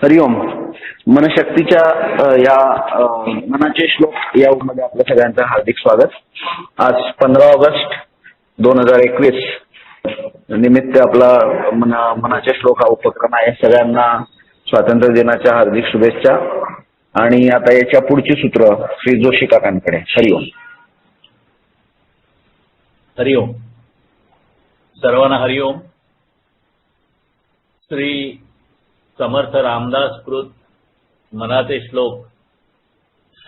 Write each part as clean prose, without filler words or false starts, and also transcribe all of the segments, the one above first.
हरिओम. मनशक्तीच्या या मनाचे श्लोक या मध्ये आपल्या सगळ्यांचं हार्दिक स्वागत. आज 15 ऑगस्ट 2021 निमित्त आपला मनाचे श्लोक हा उपक्रम आहे. सगळ्यांना स्वातंत्र्य दिनाच्या हार्दिक शुभेच्छा. आणि आता याच्या पुढची सूत्र श्री जोशी काकांकडे. हरिओम. हरिओम. सर्वांना हरिओम. श्री समर्थ रामदास कृत मनाचे श्लोक,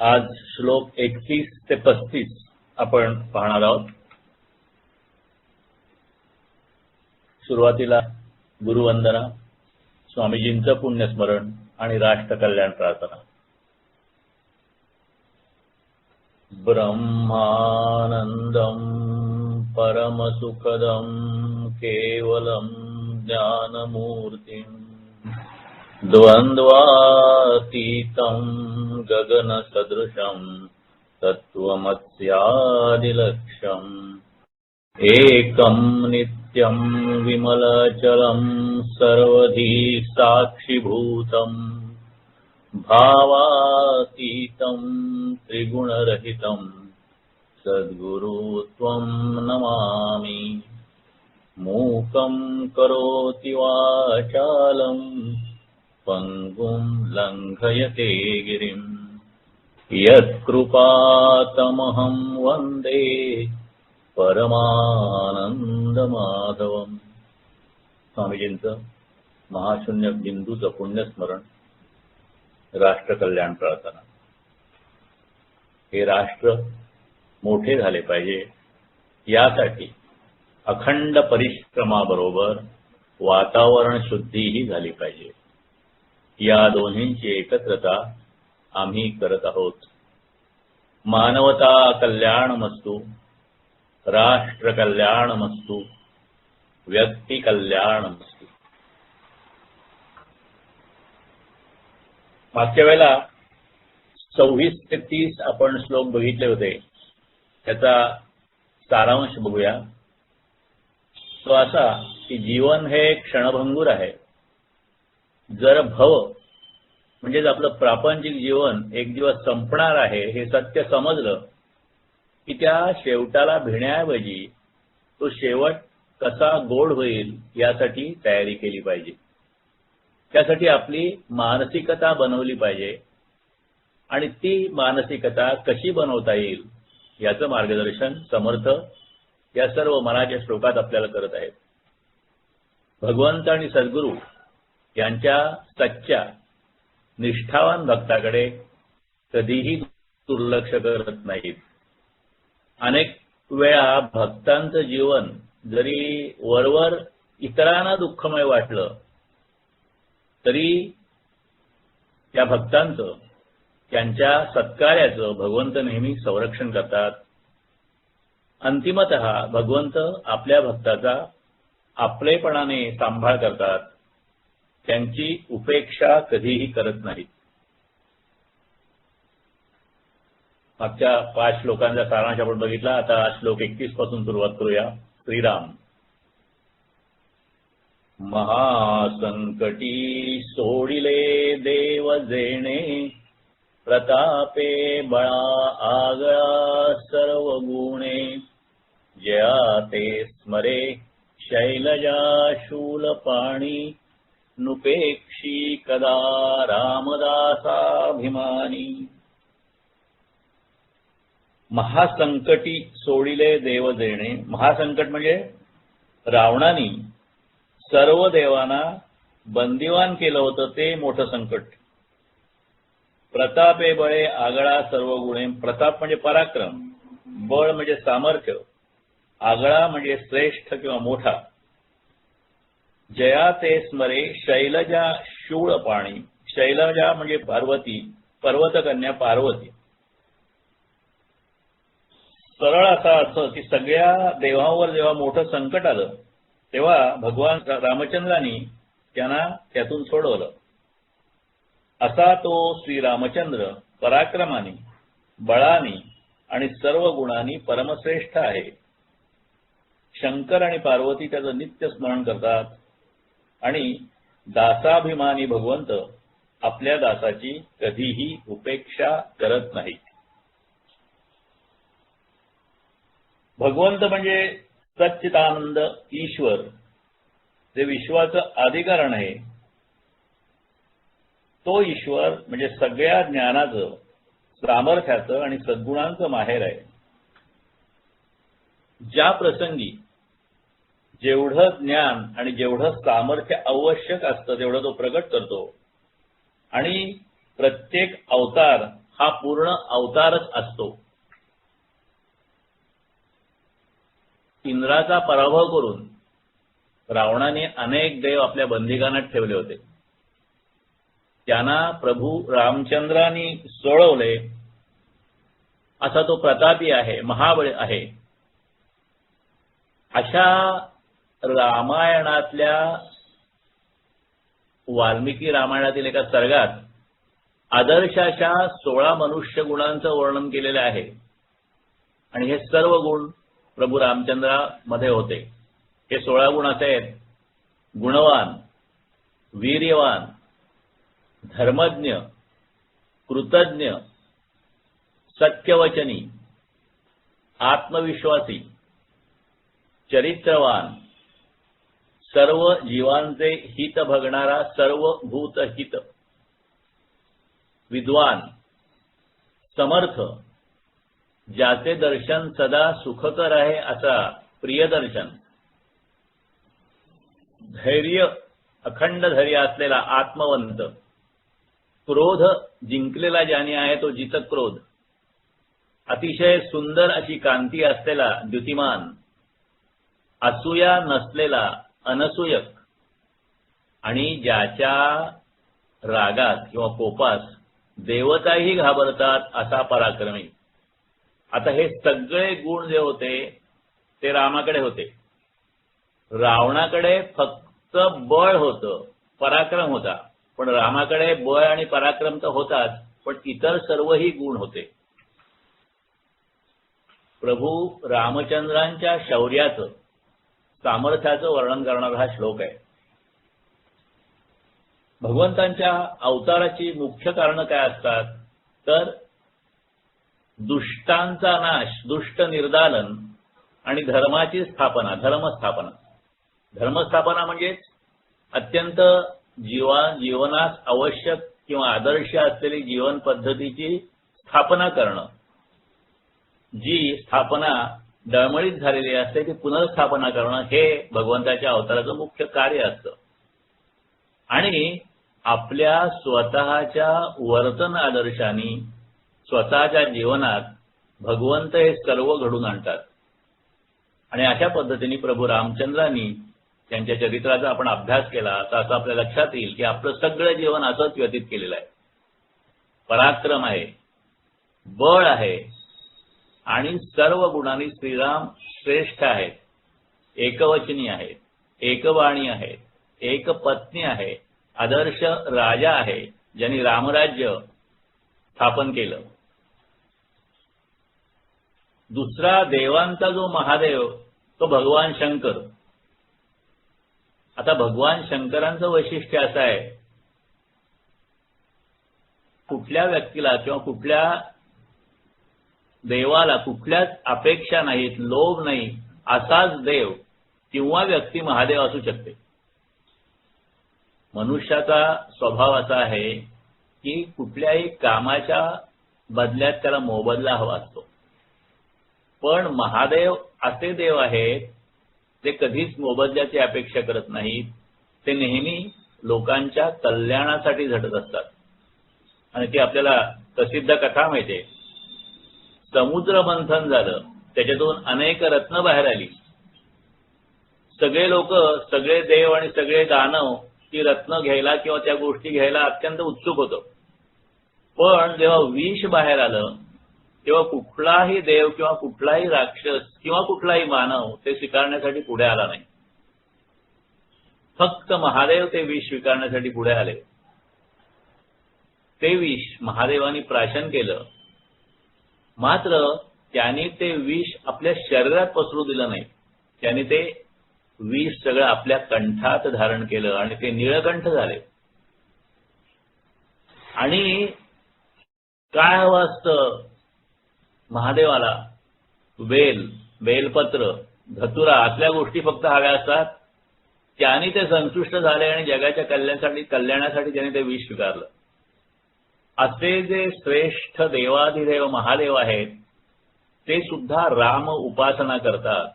आज श्लोक 31 ते 35 आपण पाहणार आहोत. सुरुवातीला गुरुवंदना, स्वामीजींचं पुण्यस्मरण आणि राष्ट्र कल्याण प्रार्थना. ब्रह्मानंदम परमसुखदम केवलम ज्ञानमूर्तिम् द्वन्द्वातीतं गगनसदृशं तत्त्वमस्यादिलक्ष्यम् एकं नित्यं विमलचलं सर्वधी साक्षिभूतं भावातीतं त्रिगुणरहितं सद्गुरु त्वं नमामि. मूकं करोति वाचालं पंगुं लंघयते गिरिं यत्कृपातमहं वन्दे परमानंदमाधवम्. स्वामीजींचं महाशून्य बिंदूचं पुण्यस्मरण, राष्ट्र कल्याण प्रार्थना. हे राष्ट्र मोठे झाले पाहिजे, यासाठी अखंड परिश्रमाबरोबर वातावरण शुद्धीही झाली पाहिजे. या दोन्हींची एकत्रता आम्ही करत आहोत. मानवता कल्याणमस्तु, राष्ट्र कल्याणमस्तु, व्यक्ती कल्याणमस्तु. मागच्या वेळेला 26 ते 30 आपण श्लोक बघितले होते. त्याचा सारांश बघूया. तो असा की जीवन हे क्षणभंगूर आहे. जर भव म्हणजेच आपलं प्रापंचिक जीवन एक दिवस संपणार आहे हे सत्य समजलं की त्या शेवटाला भिण्याऐवजी तो शेवट कसा गोड होईल यासाठी तयारी केली पाहिजे. त्यासाठी आपली मानसिकता बनवली पाहिजे आणि ती मानसिकता कशी बनवता येईल याचं मार्गदर्शन समर्थ या सर्व मनाच्या श्लोकात आपल्याला करत आहेत. भगवंत आणि सद्गुरू यांच्या सच्च्या निष्ठावान भक्ताकडे कधीही दुर्लक्ष करत नाहीत. अनेक वेळा भक्तांचं जीवन जरी वरवर इतरांना दुःखमय वाटलं तरी त्या भक्तांचं, त्यांच्या सत्कार्याचं भगवंत नेहमी संरक्षण करतात. अंतिमतः भगवंत आपल्या भक्ताचा आपलेपणाने सांभाळ करतात. त्यांची उपेक्षा कधीही करत नाहीत. मागच्या 5 श्लोकांचा सारांश आपण बघितला. आता श्लोक 31 पासून सुरुवात करूया. श्रीराम. महासंकटी सोडिले देव जेणे, प्रतापे बळा आगळा सर्व गुणे, जया ते स्मरे शैलजा शूलपाणी, नुपेक्षी कदा रामदासाभिमानी. महासंकटी सोडिले देव देणे. महासंकट म्हणजे रावणाने सर्व देवांना बंदिवान केलं होतं ते मोठं संकट. प्रतापे बळे आगळा सर्व गुणे. प्रताप म्हणजे पराक्रम, बळ म्हणजे सामर्थ्य, आगळा म्हणजे श्रेष्ठ किंवा मोठा. जया ते स्मरे शैलजा शूळपाणी. शैलजा म्हणजे पार्वती, पर्वतकन्या पार्वती. सरळ असा असं की सगळ्या देवांवर जेव्हा मोठं संकट आलं तेव्हा भगवान रामचंद्रांनी त्यांना त्यातून सोडवलं. असा तो श्री रामचंद्र पराक्रमाने, बळाने आणि सर्व गुणांनी परमश्रेष्ठ आहे. शंकर आणि पार्वती त्याचं नित्य स्मरण करतात आणि दासाभिमानी भगवंत आपल्या दासाची कधीही उपेक्षा करत नाही. भगवंत म्हणजे सच्चिदानंद ईश्वर, जे विश्वाचं आदिकारण आहे. तो ईश्वर म्हणजे सगळ्या ज्ञानाचं, सामर्थ्याचं आणि सद्गुणांचं माहेर आहे. ज्या प्रसंगी जेवढं ज्ञान आणि जेवढं सामर्थ्य आवश्यक असतं तेवढं तो प्रगट करतो. आणि प्रत्येक अवतार हा पूर्ण अवतारच असतो. इंद्राचा पराभव करून रावणाने अनेक देव आपल्या बंदिखानात ठेवले होते. त्यांना प्रभू रामचंद्रांनी सोडवले. असा तो प्रतापी आहे, महाबळ आहे. अशा रामायणातल्या वाल्मिकी रामायणातील एका सर्गात आदर्शाच्या 16 मनुष्य गुणांचं वर्णन केलेलं आहे. आणि हे सर्व गुण प्रभू रामचंद्रामध्ये होते. हे 16 गुण असे आहेत: गुणवान, वीर्यवान, धर्मज्ञ, कृतज्ञ, सत्यवचनी, आत्मविश्वासी, चरित्रवान, सर्व जीवांचे हित बघणारा सर्वभूत हित, विद्वान, समर्थ, ज्याचे दर्शन सदा सुखकर आहे असा प्रियदर्शन, धैर्य, अखंड धैर्य असलेला आत्मवंत, क्रोध जिंकलेला ज्याने आहे तो जितक्रोध, अतिशय सुंदर अशी कांती असलेला द्युतिमान, असूया नसलेला अनसूयक, आणि ज्याच्या रागात किंवा कोपास देवताही घाबरतात असा पराक्रमी. आता हे सगळे गुण जे होते ते रामाकडे होते. रावणाकडे फक्त बळ होतं, पराक्रम होता. पण रामाकडे बळ आणि पराक्रम तर होताच, पण इतर सर्वही गुण होते. प्रभू रामचंद्रांच्या शौर्याचं, सामर्थ्याचं वर्णन करणारा हा श्लोक आहे. भगवंतांच्या अवताराची मुख्य कारणं काय असतात तर दुष्टांचा नाश, दुष्ट निर्दालन आणि धर्माची स्थापना, धर्मस्थापना. धर्मस्थापना म्हणजे अत्यंत जीवनास आवश्यक किंवा आदर्श असलेली जीवन पद्धतीची स्थापना करणं. जी स्थापना डळमळीत झालेली असते ती पुनर्स्थापना करणं हे भगवंताच्या अवताराचं मुख्य कार्य असतं. आणि आपल्या स्वतःच्या वर्तन आदर्शांनी स्वतःच्या जीवनात भगवंत हे सर्व घडून आणतात. आणि अशा पद्धतीने प्रभू रामचंद्रांनी त्यांच्या चरित्राचा आपण अभ्यास केला तर असं आपल्या लक्षात येईल की आपलं सगळं जीवन असंच व्यतीत केलेलं आहे. पराक्रम आहे, बळ आहे आणि सर्व गुणांनी श्रीराम श्रेष्ठ आहेत, एकवचनी आहेत, एकवाणी आहेत, एकपत्नी आहे, आदर्श राजा आहे ज्यांनी रामराज्य स्थापन केलं. दुसरा देवांचा जो महादेव तो भगवान शंकर. आता भगवान शंकरांचं वैशिष्ट्य असं आहे, कुठल्या व्यक्तीला किंवा कुठल्या देवाला कुठल्याच अपेक्षा नाहीत, लोभ नाही, असाच देव किंवा व्यक्ती महादेव असू शकते. मनुष्याचा स्वभाव असा आहे की कुठल्याही कामाच्या बदल्यात त्याला मोबदला हवा असतो. पण महादेव असे देव आहेत ते कधीच मोबदल्याची अपेक्षा करत नाहीत. ते नेहमी लोकांच्या कल्याणासाठी झटत असतात. आणि ती आपल्याला प्रसिद्ध कथा माहिती आहे. समुद्र मंथन झालं, त्याच्यातून अनेक रत्न बाहेर आली. सगळे लोक, सगळे देव आणि सगळे दानव ती रत्न घ्यायला किंवा त्या गोष्टी घ्यायला अत्यंत उत्सुक होतं. पण जेव्हा विष बाहेर आलं तेव्हा कुठलाही देव किंवा कुठलाही राक्षस किंवा कुठलाही मानव ते स्वीकारण्यासाठी पुढे आला नाही. फक्त महादेव ते विष स्वीकारण्यासाठी पुढे आले. ते विष महादेवानी प्राशन केलं. मात्र त्यांनी ते विष आपल्या शरीरात पसरू दिलं नाही. त्यांनी ते विष सगळं आपल्या कंठात धारण केलं आणि ते निळकंठ झाले. आणि काय हवं असतं महादेवाला? बेलपत्र, धतुरा असल्या गोष्टी फक्त हव्या असतात. त्याने ते संतुष्ट झाले आणि जगाच्या कल्याणासाठी त्याने ते विष स्वीकारलं. असे जे श्रेष्ठ देवाधिदेव महादेव आहेत ते सुद्धा राम उपासना करतात.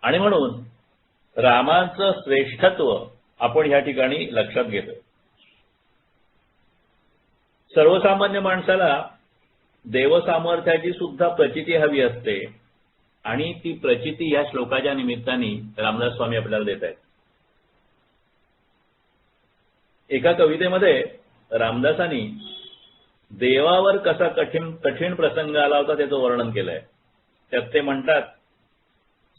आणि म्हणून रामाचं श्रेष्ठत्व आपण ह्या ठिकाणी लक्षात घेतो. सर्वसामान्य माणसाला देवसामर्थ्याची सुद्धा प्रचिती हवी असते आणि ती प्रचिती या श्लोकाच्या निमित्ताने रामदास स्वामी आपल्याला देत आहेत. एका कवितेमध्ये रामदासांनी देवावर कसा कठीण प्रसंग आला होता त्याचं वर्णन केलंय. त्यात ते म्हणतात,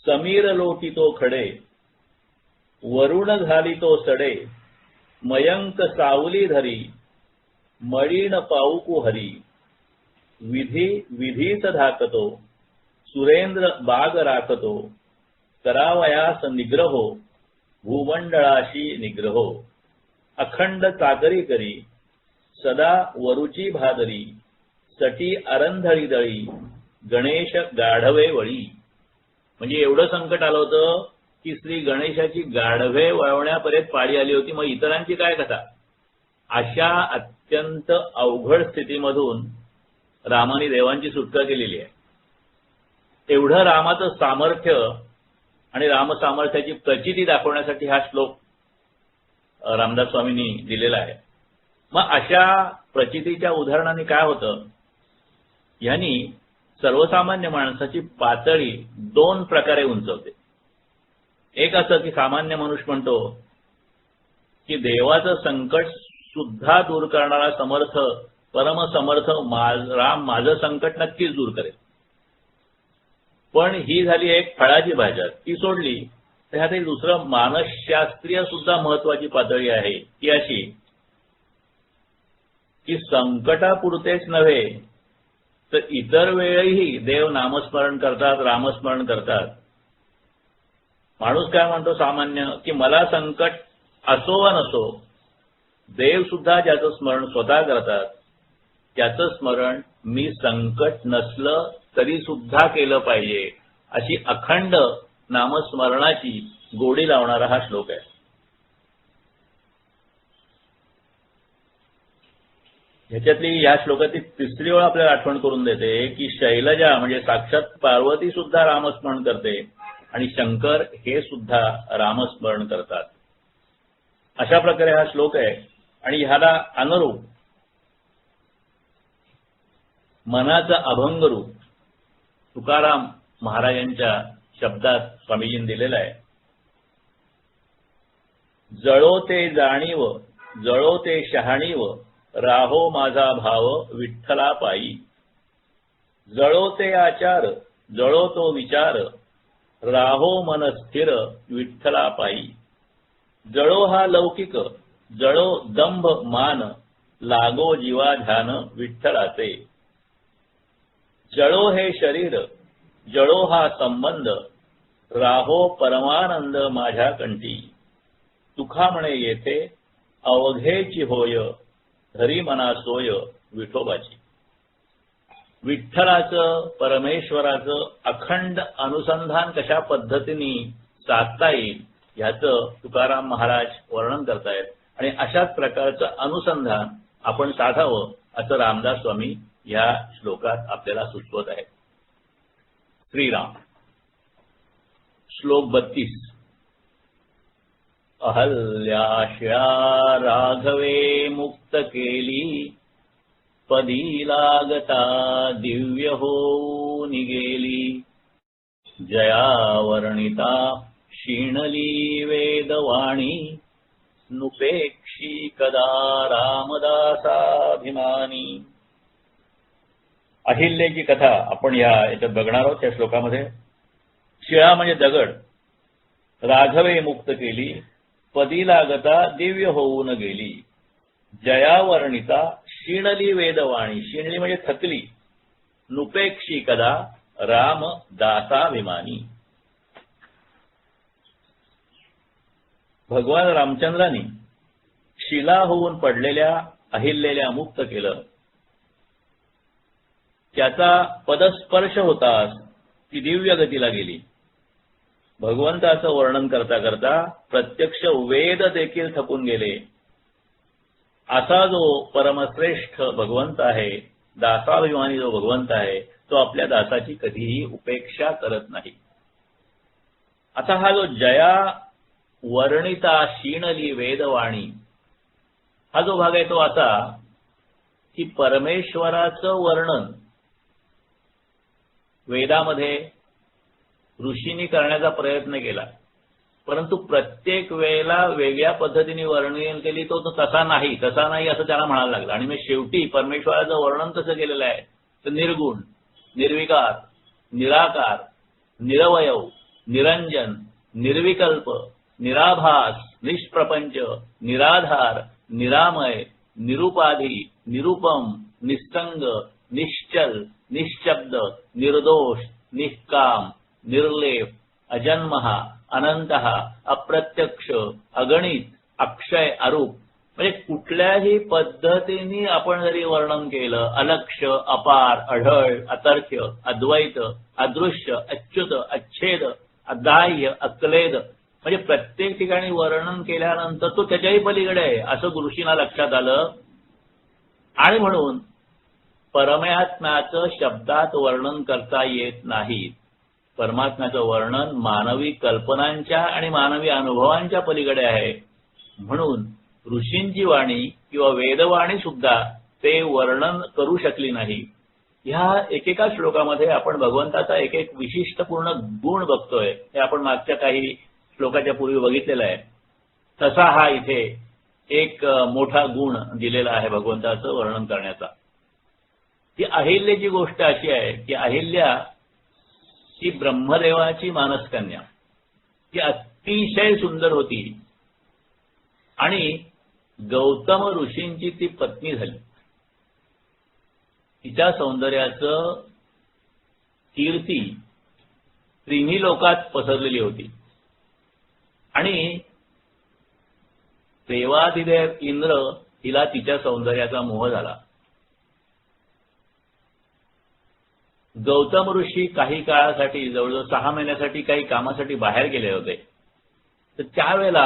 समीर लोटितो खडे, वरुण घालितो सडे, मयंक सावली धरी, मळीण पाऊकू हरी, विधीच धाकतो, सुरेंद्र बाग राखतो, करावयास निग्रहो, भूमंडळाशी निग्रहो, अखंड चाकरी करी, सदा वरुची भादरी, सटी अरंधळी दळी, गणेश गाढवे वळी. म्हणजे एवढं संकट आलं होतं की श्री गणेशाची गाढवे वळवण्यापर्यंत पाळी आली होती. मग इतरांची काय कथा? अशा अत्यंत अवघड स्थितीमधून रामाने देवांची सुटका केलेली आहे. एवढं रामाचं सामर्थ्य आणि रामसामर्थ्याची प्रचिती दाखवण्यासाठी हा श्लोक रामदास स्वामींनी दिलेला आहे. मग अशा प्रचितीच्या उदाहरणाने काय होतं? यांनी सर्वसामान्य माणसाची पातळी दोन प्रकारे उंचवते. एक असं की सामान्य मनुष्य म्हणतो की देवाचं संकट सुद्धा दूर करणारा समर्थ परमसमर्थ राम माझं संकट नक्कीच दूर करेल. पण ही झाली एक फळाची भाज्या. ती सोडली तर ह्यात एक दुसरं मानसशास्त्रीय सुद्धा महत्वाची पातळी आहे. ती अशी की संकटापुरतेच नव्हे तर इतर वेळेही देव नामस्मरण करतात, रामस्मरण करतात. माणूस काय म्हणतो सामान्य की मला संकट असो वा नसो, देव सुद्धा ज्याचं स्मरण स्वतः करतात त्याचं स्मरण मी संकट नसलं तरी सुद्धा केलं पाहिजे, अशी अखंड नामस्मरणाची गोडी लावणारा हा श्लोक आहे. ह्याच्यातली या श्लोकातली तिसरी ओळ आपल्याला आठवण करून देते की शैलजा म्हणजे साक्षात पार्वती सुद्धा रामस्मरण करते आणि शंकर हे सुद्धा रामस्मरण करतात. अशा प्रकारे हा श्लोक आहे. आणि ह्याला अनुरूप मनाचा अभंग रूप तुकाराम महाराजांच्या शब्दात स्वामीजींनी दिलेला आहे. जळो ते जाणीव, जळो ते शहाणीव, राहो माझा भाव विठ्ठला पायी. जळो ते आचार, जळो तो विचार, राहो मन स्थिर विठ्ठला पायी. जळो हा लौकिक, जळो दंभ मान, लागो जीवा ध्यान विठ्ठलाचे. जळो हे शरीर, जळो हा संबंध, राहो परमानंद माझ्या कंठी. तुका म्हणे येथे अवघेची होय, धरी मना सोय विठोबाची. विठ्ठलाचं परमेश्वराचं अखंड अनुसंधान कशा पद्धतीने साधता येईल ह्याचं तुकाराम महाराज वर्णन करतायत. आणि अशाच प्रकारचं अनुसंधान आपण साधावं असं रामदास स्वामी या श्लोकात आपल्याला सुचवत आहेत. श्रीराम. श्लोक 32. अहल्याशिळा राघवे मुक्त केली, पदी लागता दिव्य होऊन गेली. जयावर्णिता क्षीणली वेदवाणी, नुपेक्षी कदा रामदासाभिमानी. अहिल्याची कथा आपण याच्यात बघणार आहोत. या श्लोकामध्ये शिळा म्हणजे दगड, राघवे मुक्त केली, पदी लागता दिव्य होऊन गेली. जयावर्णिता क्षीणली वेदवाणी, क्षीणली म्हणजे थकली, नुपेक्षी कदा राम दासाभिमानी. भगवान रामचंद्रांनी शिला होऊन पडलेल्या अहिल्याला मुक्त केलं. त्याचा पदस्पर्श होताच ती दिव्य गतीला गेली. भगवंताचं वर्णन करता करता प्रत्यक्ष वेद देखील थकून गेले. असा जो परमश्रेष्ठ भगवंत आहे, दासाभिमानी जो भगवंत आहे, तो आपल्या दासाची कधीही उपेक्षा करत नाही. आता हा जो जया वर्णिता शीणली वेदवाणी हा जो भाग आहे तो असा की परमेश्वराचं वर्णन वेदामध्ये ऋषींनी करण्याचा प्रयत्न केला, परंतु प्रत्येक वेळेला वेगळ्या पद्धतीने वर्णन केली तो तसा नाही असं त्याला म्हणायला लागलं. आणि मग शेवटी परमेश्वराचं वर्णन कसं केलेलं आहे तर निर्गुण, निर्विकार, निराकार, निरवयव, निरंजन, निर्विकल्प, निराभास, निष्प्रपंच, निराधार, निरामय, निरुपाधी, निरुपम, निस्संग, निश्चल, निश्शब्द, निर्दोष, निष्काम, निर्लेप, अजन्महा, अनंतहा, अप्रत्यक्ष, अगणित, अक्षय, अरूप. म्हणजे कुठल्याही पद्धतीने आपण जरी वर्णन केलं, अलक्ष, अपार, अढळ, अतर्क्य, अद्वैत, अदृश्य, अच्युत, अच्छेद, अदाह्य, अक्लेद, म्हणजे प्रत्येक ठिकाणी वर्णन केल्यानंतर तो त्याच्याही पलीकडे आहे असं ऋषींना लक्षात आलं. आणि म्हणून परमात्म्याचं शब्दात वर्णन करता येत नाही. परमात्म्याचं वर्णन मानवी कल्पनांच्या आणि मानवी अनुभवांच्या पलीकडे आहे. म्हणून ऋषींची वाणी किंवा वेदवाणी सुद्धा ते वर्णन करू शकली नाही. ह्या एकेका श्लोकामध्ये आपण भगवंताचा एक एक विशिष्ट पूर्ण गुण बघतोय. हे आपण मागच्या काही श्लोकाच्या पूर्वी बघितलेला आहे. तसा हा इथे एक मोठा गुण दिलेला आहे भगवंताचं वर्णन करण्याचा. ती अहिल्याची गोष्ट अशी आहे की अहिल्या ही ब्रह्मदेवाची मानसकन्या, ती अतिशय सुंदर होती आणि गौतम ऋषींची ती पत्नी झाली. तिच्या सौंदर्याचं कीर्ती तिन्ही लोकात पसरलेली होती. आणि देवाधिदेव इंद्र हिला तिच्या सौंदर्याचा मोह झाला. गौतम ऋषी काही काळासाठी जवळजवळ 6 महिन्यासाठी काही कामासाठी बाहेर गेले होते. तर त्यावेळेला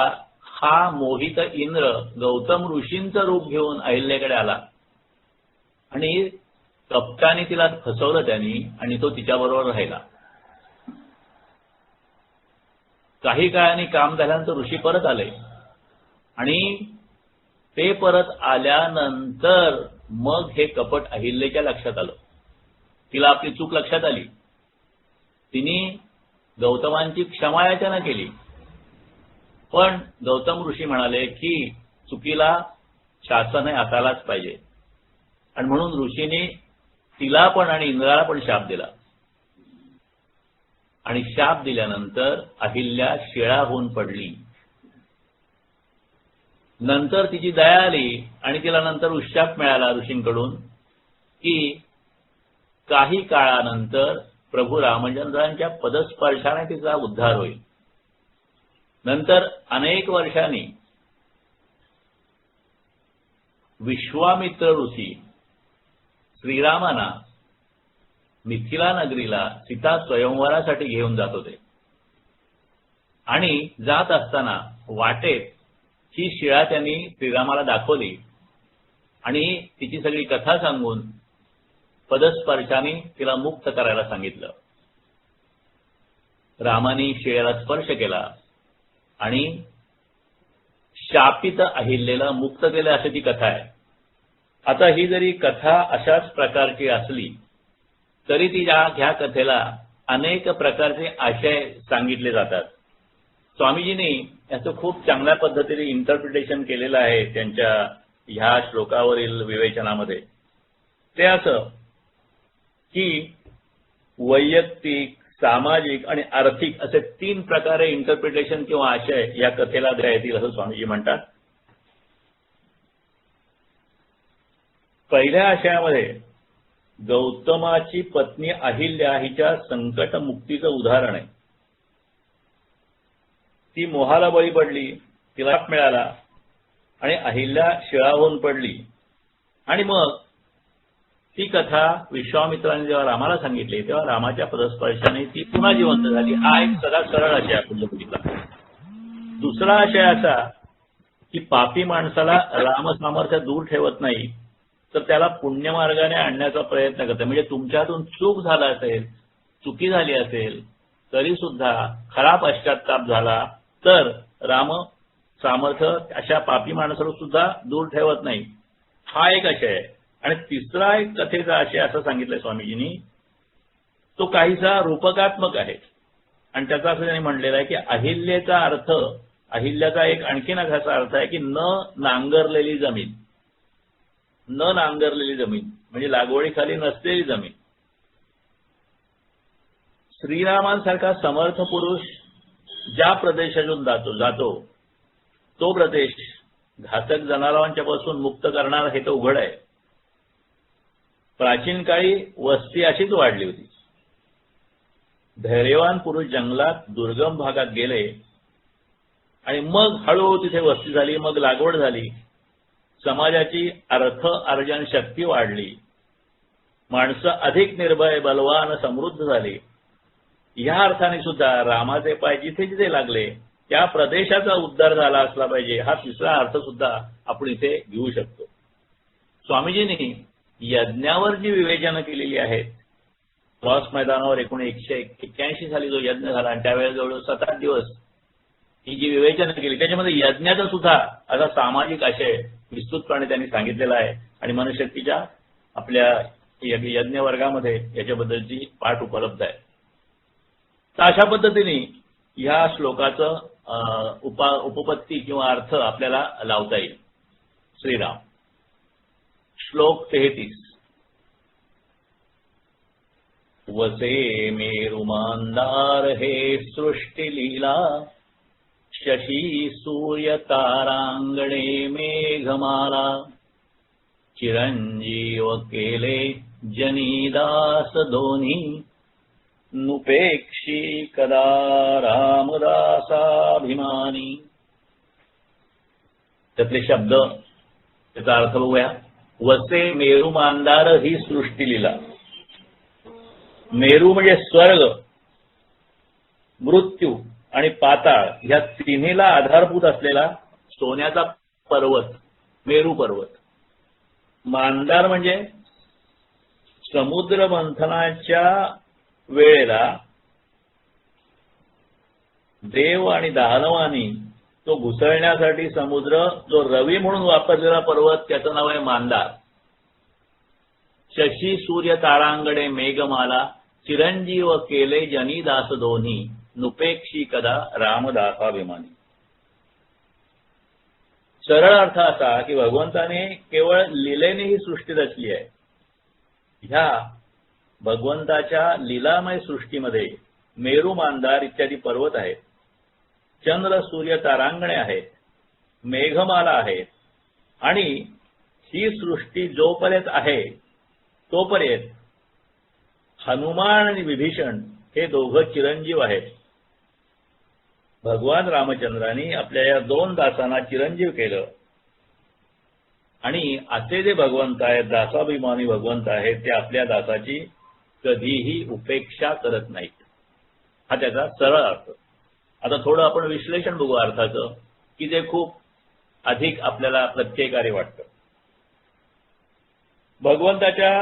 हा मोहित इंद्र गौतम ऋषींचं रूप घेऊन अहिल्याकडे आला आणि कपटाने तिला फसवलं त्यांनी आणि तो तिच्याबरोबर राहिला. काही काळाने काम झाल्यानंतर ऋषी परत आले आणि ते परत आल्यानंतर मग हे कपट अहिल्याच्या लक्षात आलं. तिला आपली चूक लक्षात आली. तिने गौतमांची क्षमायाचना केली. पण गौतम ऋषी म्हणाले की चुकीला शासन हे असायलाच पाहिजे. आणि म्हणून ऋषीने तिला पण आणि इंद्राला पण शाप दिला. आणि शाप दिल्यानंतर अहिल्या शिळा होऊन पडली. नंतर तिची दया आली आणि तिला नंतर उशाप मिळाला ऋषींकडून की काही काळानंतर प्रभू रामचंद्रांच्या पदस्पर्शाने तिचा उद्धार होईल. नंतर अनेक वर्षांनी विश्वामित्र ऋषी श्रीरामांना मिथिला नगरीला सीता स्वयंवरासाठी घेऊन जात होते. आणि जात असताना वाटेत ही शिळा त्यांनी श्रीरामाला दाखवली आणि तिची सगळी कथा सांगून पदस्पर्शाने तिला मुक्त करायला सांगितलं. रामाने शिळेला स्पर्श केला आणि शापित अहिल्याला मुक्त केलं अशी ती कथा आहे. आता ही जरी कथा अशाच प्रकारची असली तरी ह्या कथेला अनेक प्रकारचे आशय सांगितले जातात. स्वामीजींनी याचं खूप चांगल्या पद्धतीने इंटरप्रिटेशन केलेलं आहे त्यांच्या ह्या श्लोकावरील विवेचनामध्ये. ते असं की वैयक्तिक, सामाजिक आणि आर्थिक असे 3 प्रकारे इंटरप्रिटेशन किंवा आशय या कथेला देता येतील असं स्वामीजी म्हणतात. पहिल्या आशयामध्ये गौतमाची पत्नी अहिल्या हिच्या संकट मुक्तीचं उदाहरण आहे. ती मोहाला बळी पडली, तिला शाप मिळाला आणि अहिल्या शिळा होऊन पडली. आणि मग ती कथा विश्वामित्राने जेव्हा रामाला सांगितली तेव्हा रामाच्या पदस्पर्शाने ती पुन्हा जिवंत झाली. हा एक सदा सरळ आशय आपण बघितला. दुसरा आशय असा की पापी माणसाला रामसामर्थ्य दूर ठेवत नाही, तर त्याला पुण्यमार्गाने आणण्याचा प्रयत्न करते. म्हणजे तुमच्यातून चूक झाला असेल, चुकी झाली असेल, तरी सुद्धा खरा पश्चात्ताप झाला तर राम सामर्थ्य अशा पापी माणसाला सुद्धा दूर ठेवत नाही. हा एक आशय आहे. आणि तिसरा एक कथेचा आशय असं सांगितलंय स्वामीजींनी, तो काहीसा रूपकात्मक आहे. आणि त्याचा असं त्यांनी म्हणलेला आहे की अहिल्याचा अर्थ, अहिल्याचा एक आणखीन असा अर्थ आहे की न नांगरलेली जमीन. न नांगरलेली जमीन म्हणजे लागवडीखाली नसलेली जमीन. श्रीरामांसारखा समर्थ पुरुष ज्या प्रदेशातून जातो तो प्रदेश घातक जनावरांच्या पासून मुक्त करणार हे तर उघड आहे. प्राचीन काळी वस्ती अशीच वाढली होती. धैर्यवान पुरुष जंगलात दुर्गम भागात गेले आणि मग हळूहळू तिथे वस्ती झाली, मग लागवड झाली. समाजाची अर्थ अर्जन शक्ती वाढली. माणसं अधिक निर्भय, बलवान, समृद्ध झाली. या अर्थाने सुद्धा रामाचे पाय जिथे जिथे लागले त्या प्रदेशाचा उद्धार झाला असला पाहिजे. हा तिसरा अर्थ सुद्धा आपण इथे घेऊ शकतो. स्वामीजींनी यज्ञावर जी विवेचनं केलेली आहेत, क्रॉस मैदानावर 1981 साली जो यज्ञ झाला आणि त्यावेळेस जवळजवळ 7-8 दिवस ही जी विवेचनं केली, त्याच्यामध्ये यज्ञाचा सुद्धा असा सामाजिक आशय विस्तृतपणे त्यांनी सांगितलेला आहे. आणि मनशक्तीच्या आपल्या यज्ञ वर्गामध्ये याच्याबद्दलची पाठ उपलब्ध आहे. तर अशा पद्धतीने ह्या श्लोकाचं उपपत्ती किंवा अर्थ आपल्याला लावता येईल. श्रीराम. श्लोक 33. वसे मेरुमांदार हे सृष्टी लीला, शशी सूर्य तारांगणे मेघमाला, चिरंजीव केले जनीदास दोन्ही, नुपेक्षी कदा रामदासाभिमानी. त्यातले शब्द, त्याचा अर्थ बघूया. वसे मेरू मांदार ही सृष्टी लीला. मेरू म्हणजे स्वर्ग, मृत्यू आणि पाताळ ह्या तिन्हीला आधारभूत असलेला सोन्याचा पर्वत, मेरू पर्वत. मांदार म्हणजे समुद्र मंथनाच्या वेळेला देव आणि दानवांनी तो घुसळण्यासाठी समुद्र जो रवी म्हणून वापरलेला पर्वत, त्याचं नाव आहे मांदार. शशी सूर्य तारांगणे मेघमाला, चिरंजीव केले जनीदास दोन्ही, नुपेक्षी कदा रामदासाभिमानी. सरळ अर्थ असा की भगवंताने केवळ लीलेने ही सृष्टी रचली आहे. ह्या भगवंताच्या लीलामय सृष्टीमध्ये मेरू, मांदार इत्यादी पर्वत आहेत, चंद्र सूर्य तारांगणे आहेत, मेघमाला आहेत. आणि ही सृष्टी जोपर्यंत आहे तोपर्यंत हनुमान आणि विभीषण हे दोघं चिरंजीव आहेत. भगवान रामचंद्रांनी आपल्या या 2 दासांना चिरंजीव केलं. आणि असे जे भगवंत आहेत, दासाभिमानी भगवंत आहेत, ते आपल्या दासाची कधीही उपेक्षा करत नाहीत. हा त्याचा सरळ अर्थ. आता थोडं आपण विश्लेषण बघू अर्थाचं, की जे खूप अधिक आपल्याला प्रत्ययकारी वाटतं. भगवंताच्या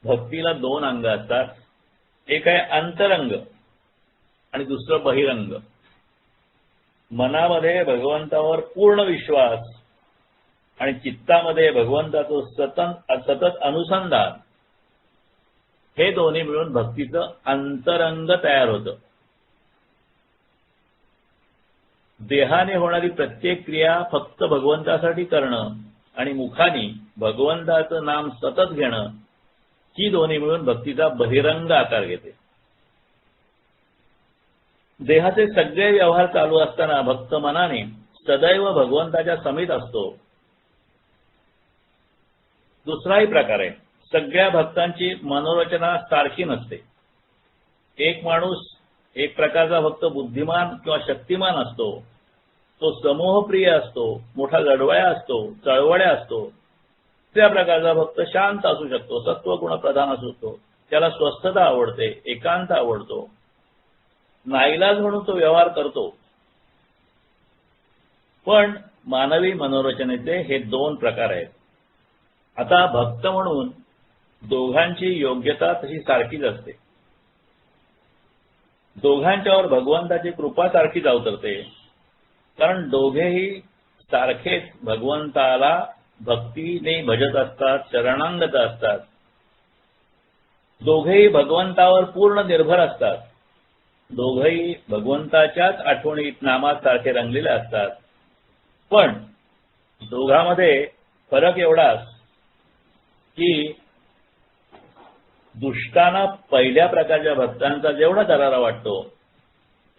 भक्तीला 2 अंग असतात. एक आहे अंतरंग आणि दुसरं बहिरंग. मनामध्ये भगवंतावर पूर्ण विश्वास आणि चित्तामध्ये भगवंताचं सतत अनुसंधान, हे दोन्ही मिळून भक्तीचं अंतरंग तयार होतं. देहाने होणारी प्रत्येक क्रिया फक्त भगवंतासाठी करणं आणि मुखाने भगवंताचं नाम सतत घेणं, ही दोन्ही मिळून भक्तीचा बहिरंग आकार घेते. देहाचे सगळे व्यवहार चालू असताना भक्त मनाने सदैव भगवंताच्या समीप असतो. दुसराही प्रकार आहे, सगळ्या भक्तांची मनोरचना सारखी नसते. एक माणूस एक प्रकारचा भक्त बुद्धिमान किंवा शक्तिमान असतो, तो समूहप्रिय असतो, मोठा लढवया असतो, चळवळ्या असतो. दुसऱ्या प्रकारचा भक्त शांत असू शकतो, सत्वगुण प्रधान असू शकतो, त्याला स्वस्थता आवडते, एकांत आवडतो, नाईलाज म्हणून तो व्यवहार करतो. पण मानवी मनोरचनेचे हे दोन प्रकार आहेत. आता भक्त म्हणून दोघांची योग्यता तशी सारखीच असते. दोघांच्यावर भगवंताची कृपा सारखीच अवतरते, कारण दोघेही सारखेच भगवंताला भक्तीने भजत असतात, शरणागत असतात. दोघेही भगवंतावर पूर्ण निर्भर असतात. दोघेही भगवंताच्याच आठवणीत नामात सारखे रंगलेले असतात. पण दोघांमध्ये फरक एवढाच की दुष्टांना पहिल्या प्रकारच्या भक्तांचा जेवढा दरारा वाटतो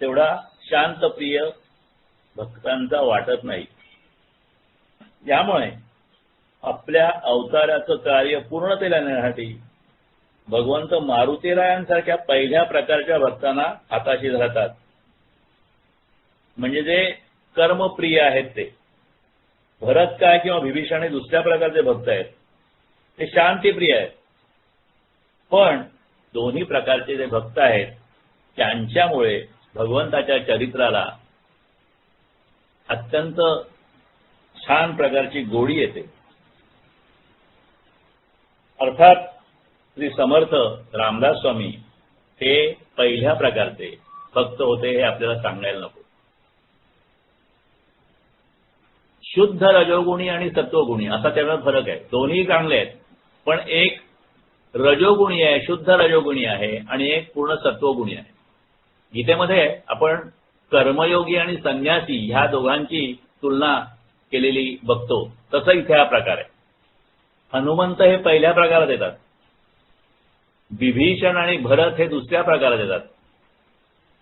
तेवढा शांतप्रिय भक्तांचा वाटत नाही. यामुळे आपल्या अवताराचं कार्य पूर्णतेला नेण्यासाठी भगवंत मारुतीरायांसारख्या पहिल्या प्रकारच्या भक्तांना हाताशी धरतात. म्हणजे जे कर्मप्रिय आहेत ते भरत काय किंवा विभीषण हे दुसऱ्या प्रकारचे भक्त आहेत, ते शांतीप्रिय आहेत. पण दोन्ही प्रकारचे जे भक्त आहेत त्यांच्यामुळे भगवंताच्या चरित्राला अत्यंत छान प्रकारची गोडी येते. अर्थात श्री समर्थ रामदास स्वामी हे पहिल्या प्रकारचे भक्त होते हे आपल्याला सांगायला नको. शुद्ध रजोगुणी आणि सत्वगुणी असा त्याचा फरक आहे. दोन्ही चांगले आहेत, पण एक रजोगुणी आहे, शुद्ध रजोगुणी आहे, आणि एक पूर्ण सत्वगुणी आहे. गीतेमध्ये आपण कर्मयोगी आणि संन्यासी ह्या दोघांची तुलना केलेली बघतो. तसं इथे हा प्रकार आहे. हनुमंत हे पहिल्या प्रकारात येतात, विभीषण आणि भरत हे दुसऱ्या प्रकारात येतात,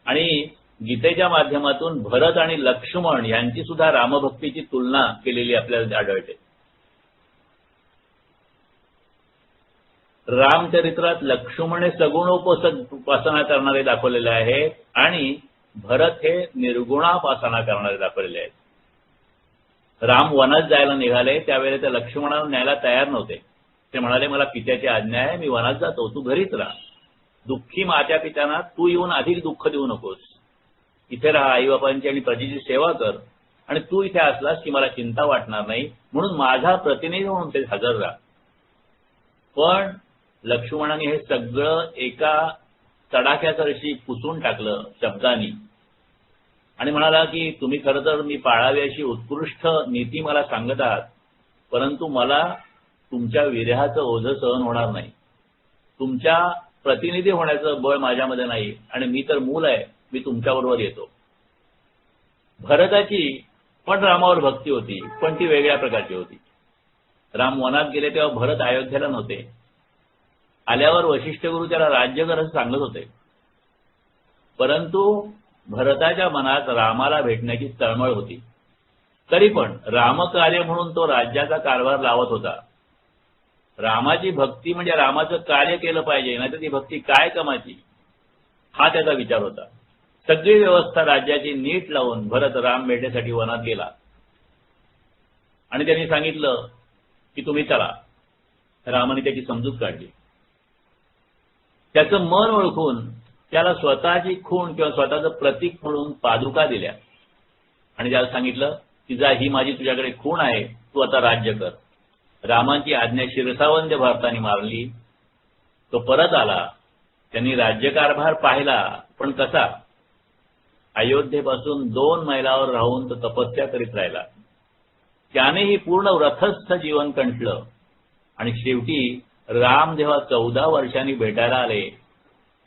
आणि गीतेच्या माध्यमातून भरत आणि लक्ष्मण यांची सुद्धा रामभक्तीची तुलना केलेली आपल्याला आढळते. रामचरित्रात लक्ष्मण हे सगुणोपासना करणारे दाखवलेले आहेत आणि भरत हे निर्गुणापासना करणारे दाखवलेले आहेत. राम वनात जायला निघाले त्यावेळेला त्या लक्ष्मणाला न्यायला तयार नव्हते. ते म्हणाले, मला पित्याची आज्ञा आहे, मी वनात जातो, तू घरीच राहा. दुःखी मात्या पित्यांना तू येऊन अधिक दुःख देऊ नकोस, इथे राहा, आई बापांची आणि प्रजेची सेवा कर, आणि तू इथे असलास की मला चिंता वाटणार नाही, म्हणून माझा प्रतिनिधी म्हणून ते हजर राहा. पण लक्ष्मणाने हे सगळं एका तडाख्यासारशी पुसून टाकलं शब्दांनी आणि म्हणाला की तुम्ही खरं तर मी पाळावी अशी उत्कृष्ट नीती मला सांगत आहात, परंतु मला तुमच्या विरहाचं ओझं सहन होणार नाही. तुमच्या प्रतिनिधी होण्याचं बळ माझ्यामध्ये नाही आणि मी तर मूल आहे, मी तुमच्याबरोबर येतो. भरताची पण रामावर भक्ती होती, पण ती वेगळ्या प्रकारची होती. राम वनात गेले तेव्हा भरत अयोध्येला नव्हते. आल्यावर वशिष्ठ गुरु त्याला राज्य कर असं सांगत होते, परंतु भरताच्या मनात रामाला भेटण्याची तळमळ होती. तरी पण रामकार्य म्हणून तो राज्याचा कारभार लावत होता. रामाची भक्ती म्हणजे रामाचं कार्य केलं पाहिजे, नाहीतर ती भक्ती काय कामाची, हा त्याचा विचार होता. सगळी व्यवस्था राज्याची नीट लावून भरत राम भेटण्यासाठी वनात गेला आणि त्यांनी सांगितलं की तुम्ही चला. रामाने त्याची समजूत काढली. त्याचं मन ओळखून त्याला स्वतःची खूण किंवा स्वतःचं प्रतीक म्हणून पादुका दिल्या आणि त्याला सांगितलं की जा, ही माझी तुझ्याकडे खूण आहे, तू आता राज्य कर. रामाची आज्ञा शिरसावंद्य भारताने मारली. तो परत आला. त्यांनी राज्यकारभार पाहिला, पण कसा? अयोध्येपासून 2 मैलावर राहून तो तपस्या करीत राहिला. त्यानेही पूर्ण व्रतस्थ जीवन कंठलं आणि शेवटी राम जेव्हा 14 वर्षांनी भेटायला आले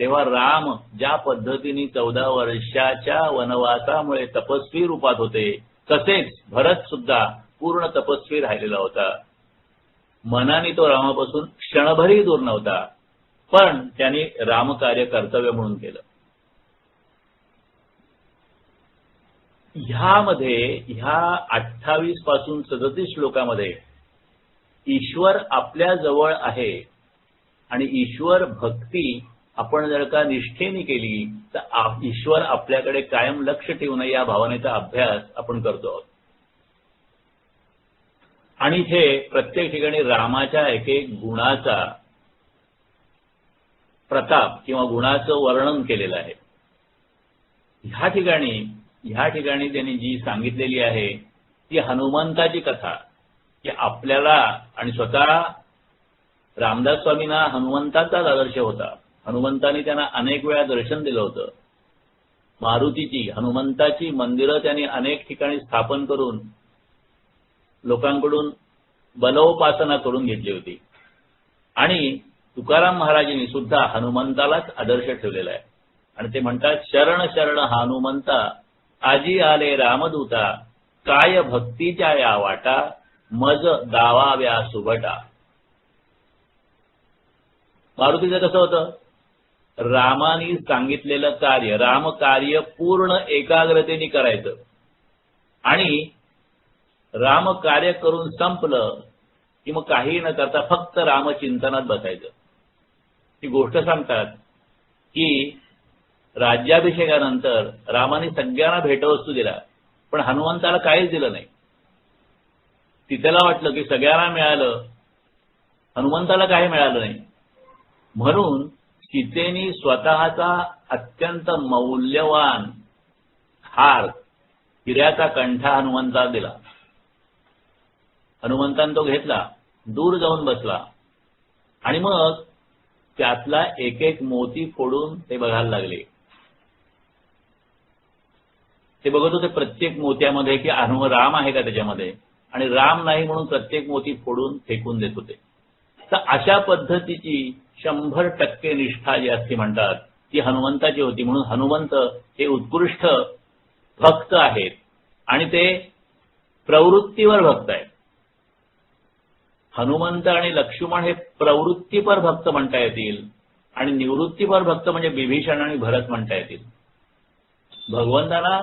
तेव्हा राम ज्या पद्धतीने 14 वर्षाच्या वनवासामुळे तपस्वी रूपात होते, तसेच भरत सुद्धा पूर्ण तपस्वी राहिलेला होता. मनाने तो रामापासून क्षणभरही दूर नव्हता, पण त्यांनी रामकार्य कर्तव्य म्हणून केलं. ह्या 28 पासून 37 श्लोकामध्ये ईश्वर आपल्या जवळ आहे आणि ईश्वर भक्ती आपण जर का निष्ठेने केली तर ईश्वर आपल्याकडे कायम लक्ष ठेवून या भावनेचा अभ्यास आपण करतो आहोत. आणि इथे प्रत्येक ठिकाणी रामाच्या एक एक गुणाचा प्रताप किंवा गुणाचं वर्णन केलेलं आहे. ह्या ठिकाणी त्यांनी जी सांगितलेली आहे ती हनुमंताची कथा, की आपल्याला आणि स्वतः रामदास स्वामींना हनुमंताचाच आदर्श होता. हनुमंतांनी त्यांना अनेक वेळा दर्शन दिलं होतं. मारुतीची, हनुमंताची मंदिरं त्यांनी अनेक ठिकाणी स्थापन करून लोकांकडून बलोपासना करून घेतली होती. आणि तुकाराम महाराजांनी सुद्धा हनुमंतालाच आदर्श ठेवलेला आहे. आणि ते म्हणतात, शरण शरण हनुमंता, आजी आले रामदूता, काय भक्तीच्या या वाटा, मज दावाव्या सुभटा. मारुतीचं कसं होतं, रामानी सांगितलेलं कार्य, रामकार्य पूर्ण एकाग्रतेने करायचं आणि रामकार्य करून संपलं की मग काही न करता फक्त रामचिंतनात बसायचं. ती गोष्ट सांगतात की राज्याभिषेकानंतर रामाने सगळ्यांना भेटवस्तू दिला, पण हनुमंताला काहीच दिलं नाही. सीतेला वाटलं की सगळ्यांना मिळालं, हनुमंताला काही मिळालं नाही. म्हणून सीतेनी स्वतःचा अत्यंत मौल्यवान हार, हिऱ्याचा कंठा हनुमंताला दिला. हनुमंताने तो घेतला, दूर जाऊन बसला आणि मग त्यातला एक एक मोती फोडून ते बघायला लागले. ते बघत होते प्रत्येक मोत्यामध्ये की राम आहे का त्याच्यामध्ये, आणि राम नाही म्हणून प्रत्येक मोती फोडून फेकून देत होते. तर अशा पद्धतीची 100% निष्ठा जी असते म्हणतात ती हनुमंताची होती. म्हणून हनुमंत हे उत्कृष्ट भक्त आहेत आणि ते प्रवृत्तीवर भक्त आहेत. हनुमंत आणि लक्ष्मण हे प्रवृत्तीपर भक्त म्हणता येतील आणि निवृत्तीपर भक्त म्हणजे बिभीषण आणि भरत म्हणता येतील. भगवंतांना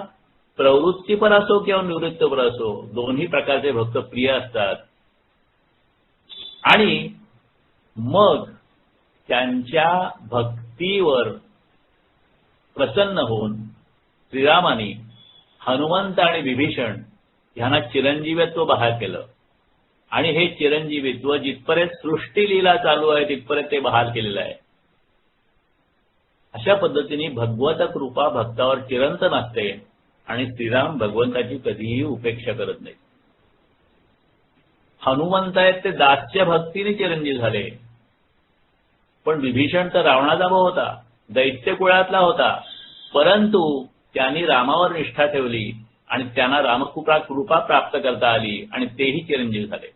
प्रवृत्तीपर असो किंवा निवृत्तीपर असो, दोन्ही प्रकारचे भक्त प्रिय असतात. आणि मग त्यांच्या भक्तीवर प्रसन्न होऊन श्रीरामाने हनुमंत आणि विभीषण यांना चिरंजीवत्व बहाल केलं. आणि हे चिरंजीवित्व जिथपर्यंत सृष्टीलीला चालू आहे तिथपर्यंत ते बहाल केलेलं आहे. अशा पद्धतीने भगवत कृपा भक्तावर चिरंतन असते आणि श्रीराम भगवंताची कधीही उपेक्षा करत नाही. हनुमंत आहेत ते दास्य भक्तीने चिरंजीव झाले, पण विभीषण तर रावणाचा भाऊ होता, दैत्य कुळातला होता, परंतु त्यांनी रामावर निष्ठा ठेवली आणि त्यांना रामकृपा प्राप्त करता आली आणि तेही चिरंजीव झाले.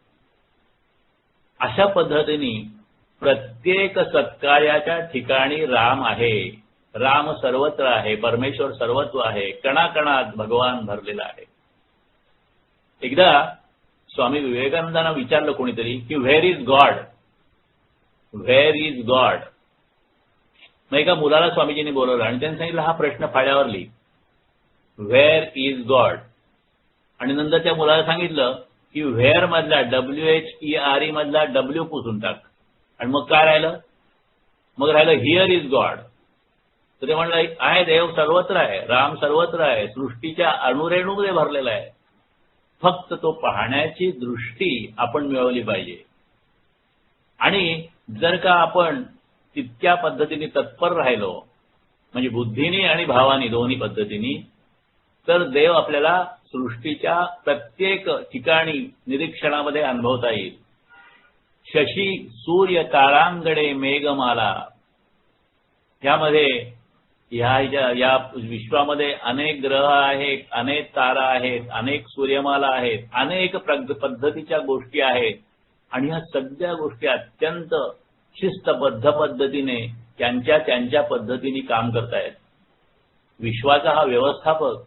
अशा पद्धतीने प्रत्येक सत्कार्याच्या ठिकाणी राम आहे, राम सर्वत्र आहे, परमेश्वर सर्वत्र आहे, कणाकणात भगवान भरलेला आहे. एकदा स्वामी विवेकानंदांना विचारलं कोणीतरी की where is God, where is God. मग एका मुलाला स्वामीजींनी बोलवलं आणि त्यांनी सांगितलं हा प्रश्न फाळ्यावर लिही, व्हेअर इज गॉड. आणि नंतर त्या मुलाला सांगितलं की व्हेअर मधला WHERE मधला W पुसून टाक. आणि मग काय राहिलं, मग राहिलं हिअर इज गॉड. तर ते म्हणलं आहे देव सर्वत्र आहे, राम सर्वत्र आहे, सृष्टीच्या अणुरेणूमध्ये भरलेला आहे, फक्त तो पाहण्याची दृष्टी आपण मिळवली पाहिजे. आणि जर का आपण तितक्या पद्धतीने तत्पर राहिलो म्हणजे बुद्धीने आणि भावाने दोन्ही पद्धतीने, तर देव आपल्याला सृष्टीच्या प्रत्येक ठिकाणी निरीक्षणामध्ये अनुभवता येईल. शशी सूर्य तारांगणे मेघमाला, त्यामध्ये या विश्वामध्ये अनेक ग्रह आहेत, अनेक तारा आहेत, अनेक सूर्यमाला आहेत, अनेक पद्धतीच्या गोष्टी आहेत आणि ह्या सगळ्या गोष्टी अत्यंत शिस्तबद्ध पद्धतीने त्यांच्या पद्धतीने काम करतायत. विश्वाचा हा व्यवस्थापक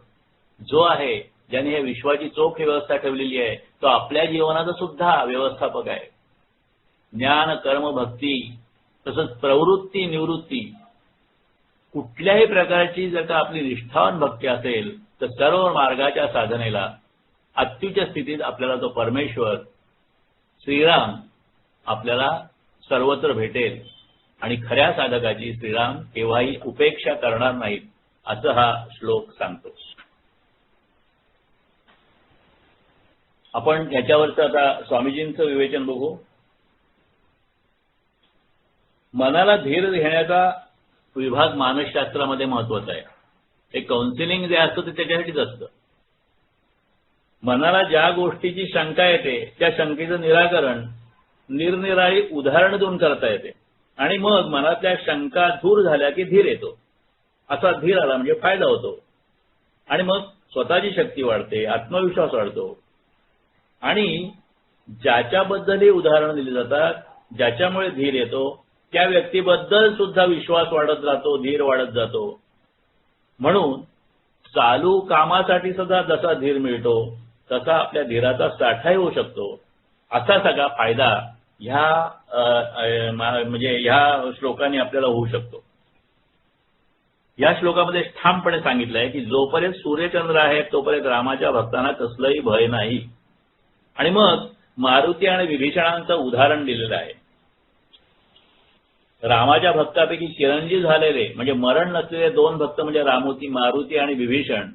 जो आहे, ज्याने हे विश्वाची चोख व्यवस्था ठेवलेली आहे, तो आपल्या जीवनाचा सुद्धा व्यवस्थापक आहे. ज्ञान कर्म भक्ती तसंच प्रवृत्ती निवृत्ती कुठल्याही प्रकारची जर का आपली निष्ठावान भक्ती असेल तर सर्व मार्गाच्या साधनेला अत्युच्च स्थितीत आपल्याला तो परमेश्वर श्रीराम आपल्याला सर्वत्र भेटेल आणि खऱ्या साधकाची श्रीराम केव्हाही उपेक्षा करणार नाहीत असं हा श्लोक सांगतो. आपण याच्यावरचं आता स्वामीजींचं विवेचन बघू. मनाला धीर घेण्याचा विभाग मानसशास्त्रामध्ये महत्वाचा आहे. हे काउन्सिलिंग जे असतं ते त्याच्यासाठीच असतं. मनाला ज्या गोष्टीची शंका येते त्या शंकेचं निराकरण निरनिराळी उदाहरणं देऊन करता येते आणि मग मनातल्या शंका दूर झाल्या की धीर येतो. असा धीर आला म्हणजे फायदा होतो आणि मग स्वतःची शक्ती वाढते, आत्मविश्वास वाढतो आणि ज्याच्याबद्दलही उदाहरणं दिली जातात, ज्याच्यामुळे धीर येतो त्या व्यक्तीबद्दल सुद्धा विश्वास वाढत जातो, धीर वाढत जातो. म्हणून चालू कामासाठी सुद्धा जसा धीर मिळतो तसा आपल्या धीराचा साठाही होऊ शकतो. असा सगळा फायदा म्हणजे ह्या श्लोकाने आपल्याला होऊ शकतो. या श्लोकामध्ये ठामपणे सांगितलं आहे की जोपर्यंत सूर्यचंद्र आहेत तोपर्यंत रामाच्या भक्तांना कसलंही भय नाही. आणि मग मारुती आणि विभीषणांचं उदाहरण दिलेलं आहे. रामाच्या भक्तापैकी चिरंजीव झालेले म्हणजे मरण नसलेले दोन भक्त म्हणजे मारुती आणि विभीषण.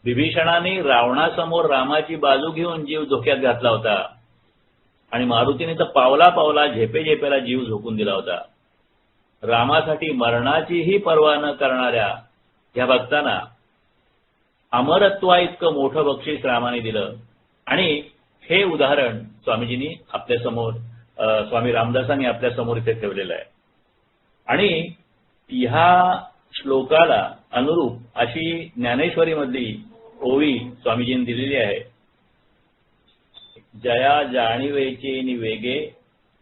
विभीषणाने रावणासमोर रामाची बाजू घेऊन जीव धोक्यात घातला होता आणि मारुतीने तर पावला पावला झेपेझेपेला जीव झोकून दिला होता. रामासाठी मरणाचीही पर्वा न करणाऱ्या या भक्तांना अमरत्वा इतकं मोठं बक्षीस रामाने दिलं आणि हे उदाहरण स्वामीजींनी आपल्यासमोर स्वामी रामदासांनी आपल्यासमोर इथे ठेवलेलं आहे. आणि ह्या श्लोकाला अनुरूप अशी ज्ञानेश्वरीमधली ओवी स्वामीजींनी दिलेली आहे. जया जाणीवेचे निवेगे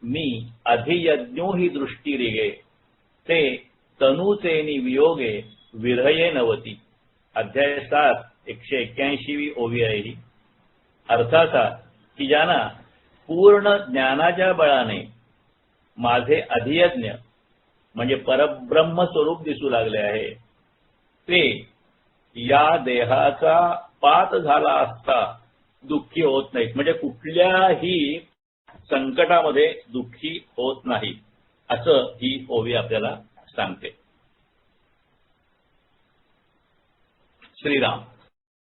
मी अधियज्ञो ही दृष्टी रेगे ते तनूचे वियोगे विरहये नवती. अध्याय 7 181वी ओवी आहे ही. अर्थ असा की ज्यांना पूर्ण ज्ञानाच्या बळाने माझे अधियज्ञ म्हणजे परब्रह्म स्वरूप दिसू लागले आहे ते या देहाचा पात झाला असता दुःखी होत नाहीत. म्हणजे कुठल्याही संकटामध्ये दुःखी होत नाही असं ही ओवी आपल्याला सांगते. श्रीराम.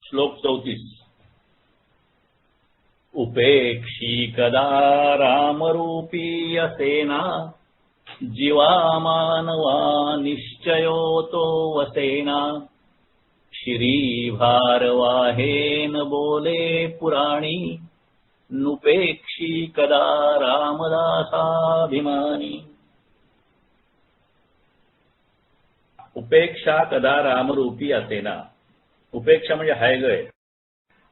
श्लोक 34. उपेक्षी कदा रामरूपी असेना जीवा मानवा निश्चयो तो वसेना श्री भारवाहेन बोले पुराणी नुपेक्षी कदा रामदासाभिमानी. उपेक्षा कदा रामरूपी असेना. उपेक्षा म्हणजे हायगय,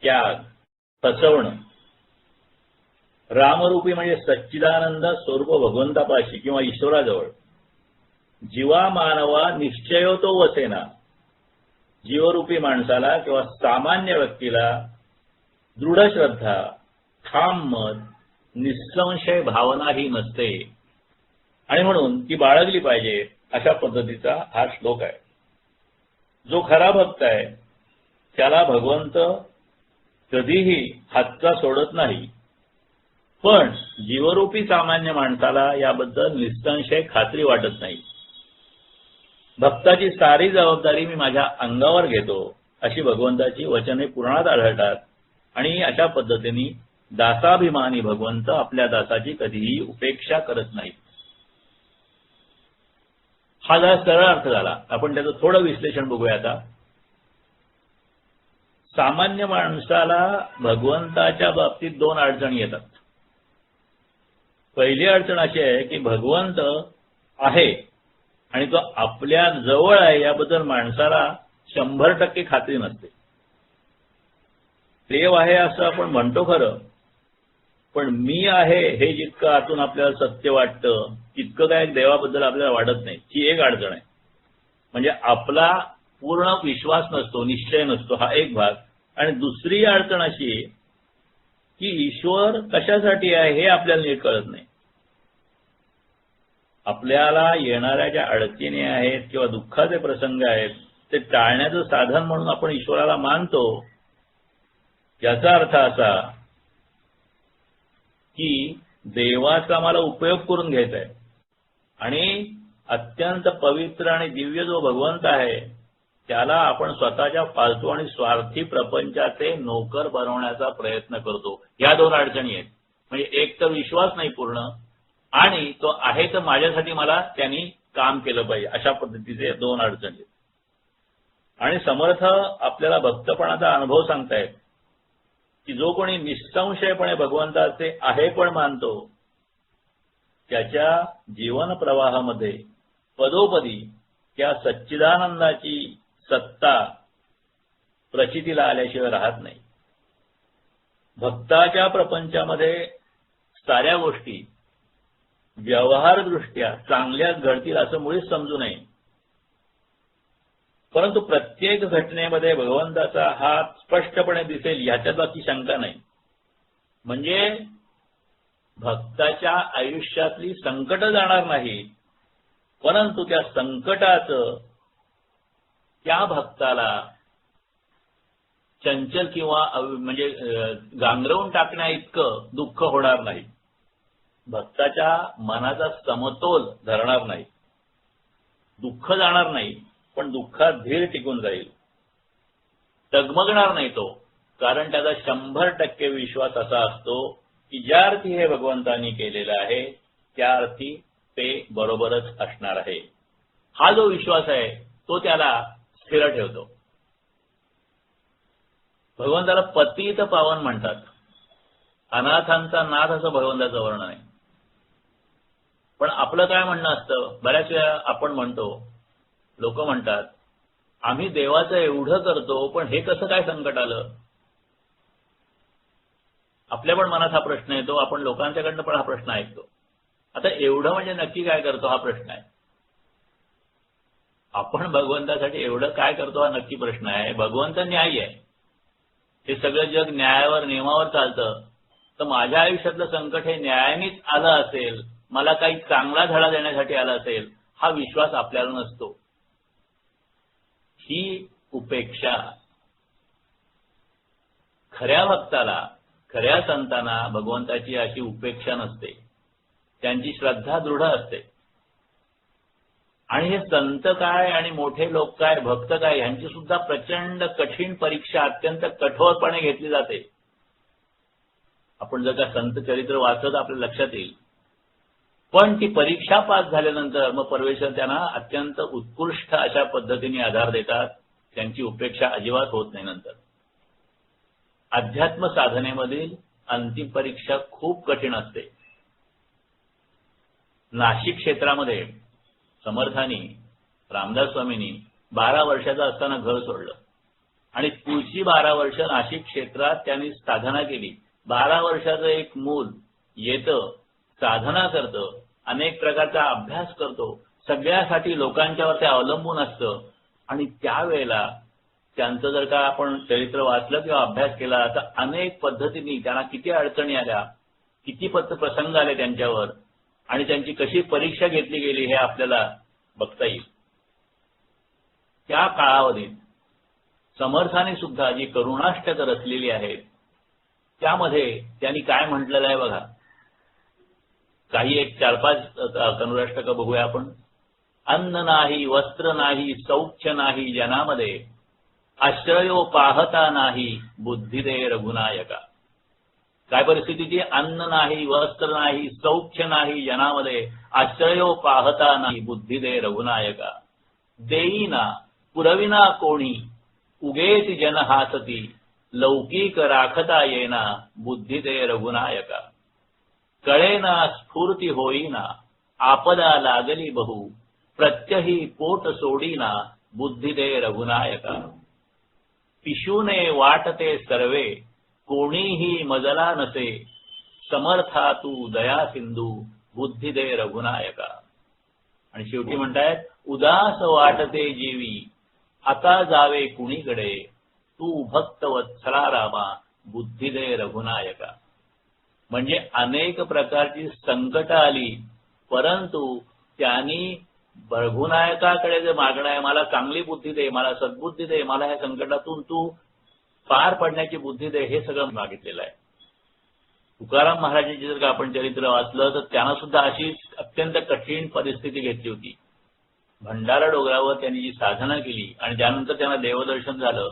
त्याग, फसवणं. रामरूपी म्हणजे सच्चिदानंद स्वरूप भगवंतापाशी किंवा ईश्वराजवळ. जीवा मानवा निश्चयो तो वसेना. जीवरूपी माणसाला किंवा सामान्य व्यक्तीला दृढ श्रद्धा, ठाम मत, निसंशय भावना ही नसते आणि म्हणून ती बाळगली पाहिजे अशा पद्धतीचा हा श्लोक आहे. जो खरा भक्त आहे त्याला भगवंत कधीही हातचा सोडत नाही. पण जीवरूपी सामान्य माणसाला याबद्दल निसंशय खात्री वाटत नाही. भक्ताची सारी जबाबदारी मी माझ्या अंगावर घेतो अशी भगवंताची वचने पुराणात आढळतात आणि अशा पद्धतीने दासाभिमानी भगवंत आपल्या दासाची कधीही उपेक्षा करत नाही. हा जरा सरळ अर्थ झाला. आपण त्याचं थोडं विश्लेषण बघूया आता. सामान्य माणसाला भगवंताच्या बाबतीत दोन अडचणी येतात. पहिली अडचण अशी आहे की भगवंत आहे आणि तो आपल्या जवळ आहे याबद्दल माणसाला 100% खात्री नसते. देव आहे असं आपण म्हणतो खरं, पण मी आहे हे जितकं आतून आपल्याला सत्य वाटतं तितकं काय देवाबद्दल आपल्याला वाटत नाही. ही एक अडचण आहे. म्हणजे आपला पूर्ण विश्वास नसतो, निश्चय नसतो, हा एक भाग. आणि दुसरी अडचण अशी की ईश्वर कशासाठी आहे हे आपल्याला नीट कळत नाही. आपल्याला येणाऱ्या ज्या अडचणी आहेत किंवा दुःखाचे प्रसंग आहेत ते टाळण्याचं साधन म्हणून आपण ईश्वराला मानतो. याचा अर्थ असा की देवाचा मला उपयोग करून घ्यायचा आहे आणि अत्यंत पवित्र आणि दिव्य जो भगवंत आहे त्याला आपण स्वतःच्या फालतू आणि स्वार्थी प्रपंचाचे नोकर बनवण्याचा प्रयत्न करतो. या दोन अडचणी आहेत. म्हणजे एक तर विश्वास नाही पूर्ण, आणि तो आहे तर माझ्यासाठी मला त्यांनी काम केलं पाहिजे, अशा पद्धतीचे दोन अडचणी आहेत. आणि समर्थ आपल्याला भक्तपणाचा अनुभव सांगतायत की जो कोणी निसंशयपणे भगवंताचे आहे पण मानतो, त्याच्या जीवन प्रवाहामध्ये पदोपदी त्या सच्चिदानंदाची सत्ता प्रचितीला आल्याशिवाय राहत नाही. भक्ताच्या प्रपंचामध्ये साऱ्या गोष्टी व्यवहारदृष्ट्या चांगल्याच घडतील असं मुळीच समजू नये. परंतु प्रत्येक घटनेमध्ये भगवंताचा हात स्पष्टपणे दिसेल याच्यात बाकी शंका नाही. म्हणजे भक्ताच्या आयुष्यातली संकट जाणार नाही, परंतु त्या संकटाचं त्या भक्ताला चंचल किंवा म्हणजे गांगरवून टाकण्या इतकं दुःख होणार नाही. भक्ताच्या मनाचा समतोल धरणार नाही. दुःख जाणार नाही, पण दुःखात धीर टिकून जाईल. डगमगणार नाही तो, कारण त्याचा 100% विश्वास असा असतो की ज्या अर्थी हे भगवंतांनी केलेलं आहे त्या अर्थी ते बरोबरच असणार आहे. हा जो विश्वास आहे तो त्याला स्थिर ठेवतो. भगवंताला पतित पावन म्हणतात. अनाथांचा नाथ असं भगवंताचं वर्णन आहे. पण आपलं काय म्हणणं असतं, बऱ्याच वेळा आपण म्हणतो, लोक म्हणतात आम्ही देवाचं एवढं करतो पण हे कसं काय संकट आलं. आपल्या पण मनात हा प्रश्न येतो, आपण लोकांच्याकडनं पण हा प्रश्न ऐकतो. आता एवढं म्हणजे नक्की काय करतो हा प्रश्न आहे. आपण भगवंतासाठी एवढं काय करतो हा नक्की प्रश्न आहे. भगवंत न्यायी आहे. हे सगळं जग न्यायावर नियमावर चालतं. तर माझ्या आयुष्यातलं संकट हे न्यायानेच आलं असेल, मला काही चांगला धडा देण्यासाठी आला असेल, हा विश्वास आपल्याला नसतो. ही उपेक्षा खऱ्या भक्ताला, खऱ्या संतांना भगवंताची अशी उपेक्षा नसते. त्यांची श्रद्धा दृढ असते. आणि हे संत काय आणि मोठे लोक काय, भक्त काय, यांची सुद्धा प्रचंड कठीण परीक्षा अत्यंत कठोरपणे घेतली जाते. आपण जर का संत चरित्र वाचत आपल्या लक्षात येईल. पण ती परीक्षा पास झाल्यानंतर मग परमेश्वर त्यांना अत्यंत उत्कृष्ट अशा पद्धतीने आधार देतात. त्यांची उपेक्षा अजिबात होत नाही. नंतर अध्यात्म साधनेमधील अंतिम परीक्षा खूप कठीण असते. नाशिक क्षेत्रामध्ये समर्थांनी, रामदास स्वामींनी 12 वर्षाचा असताना घर सोडलं आणि पुढची 12 वर्ष नाशिक क्षेत्रात त्यांनी साधना केली. 12 वर्षाचं एक मूल येतं, साधना करतं, अनेक प्रकारचा अभ्यास करतो, सगळ्यासाठी लोकांच्यावर ते अवलंबून असतं. आणि त्यावेळेला त्यांचं जर का आपण चरित्र वाचलं किंवा अभ्यास केला तर अनेक पद्धतीने त्यांना किती अडचणी आल्या, किती प्रसंग आले त्यांच्यावर, आणि त्यांची कशी परीक्षा घेतली गेली हे आपल्याला बघता येईल. त्या काळावधीत समर्थाने सुद्धा जी करुणाष्टक रचलेली आहेत त्यामध्ये त्यांनी काय म्हटलेलं आहे बघा. काही एक 4-5 करुणाष्टक बघूया आपण. अन्न नाही, वस्त्र नाही, सौख्य नाही जनामध्ये, आश्रयो पाहता नाही, बुद्धी दे रघुनायका. काय परिस्थितीची? अन्न नाही, वस्त्र नाही, सौख्य नाही जनामध्ये, आश्रयो पाहता नाही, बुद्धी दे रघुनायका. देईना पुरविना कोणी, उगेच जन हासती, लौकिक राखता येना, बुद्धी दे रघुनायका. कळेना स्फूर्ती होईना, आपदा लागली बहु, प्रत्यही पोट सोडीना, बुद्धी दे रघुनायका. पिशूने वाटते सर्वे, कोणीही मजला नसे, समर्था तू दया सिंधू, बुद्धी दे रघुनायका. आणि शेवटी म्हणतायत उदास वाटते जीवी, आता जावे कुणीकडे, तू भक्त वत्सला रामा, बुद्धी दे रघुनायका. म्हणजे अनेक प्रकारची संकट आली, परंतु त्यांनी रघुनायकाकडे जे मागणं आहे, मला चांगली बुद्धी दे, मला सद्बुद्धी दे, मला ह्या संकटातून तू पार पडण्याची बुद्धी दे, हे सगळं मागितलेलं आहे. तुकाराम महाराजांची जर का आपण चरित्र वाचलं तर त्यांना सुद्धा अशी अत्यंत कठीण परिस्थिती घेतली होती. भंडारा डोंगरावर त्यांनी जी साधना केली आणि त्यानंतर त्यांना देवदर्शन झालं,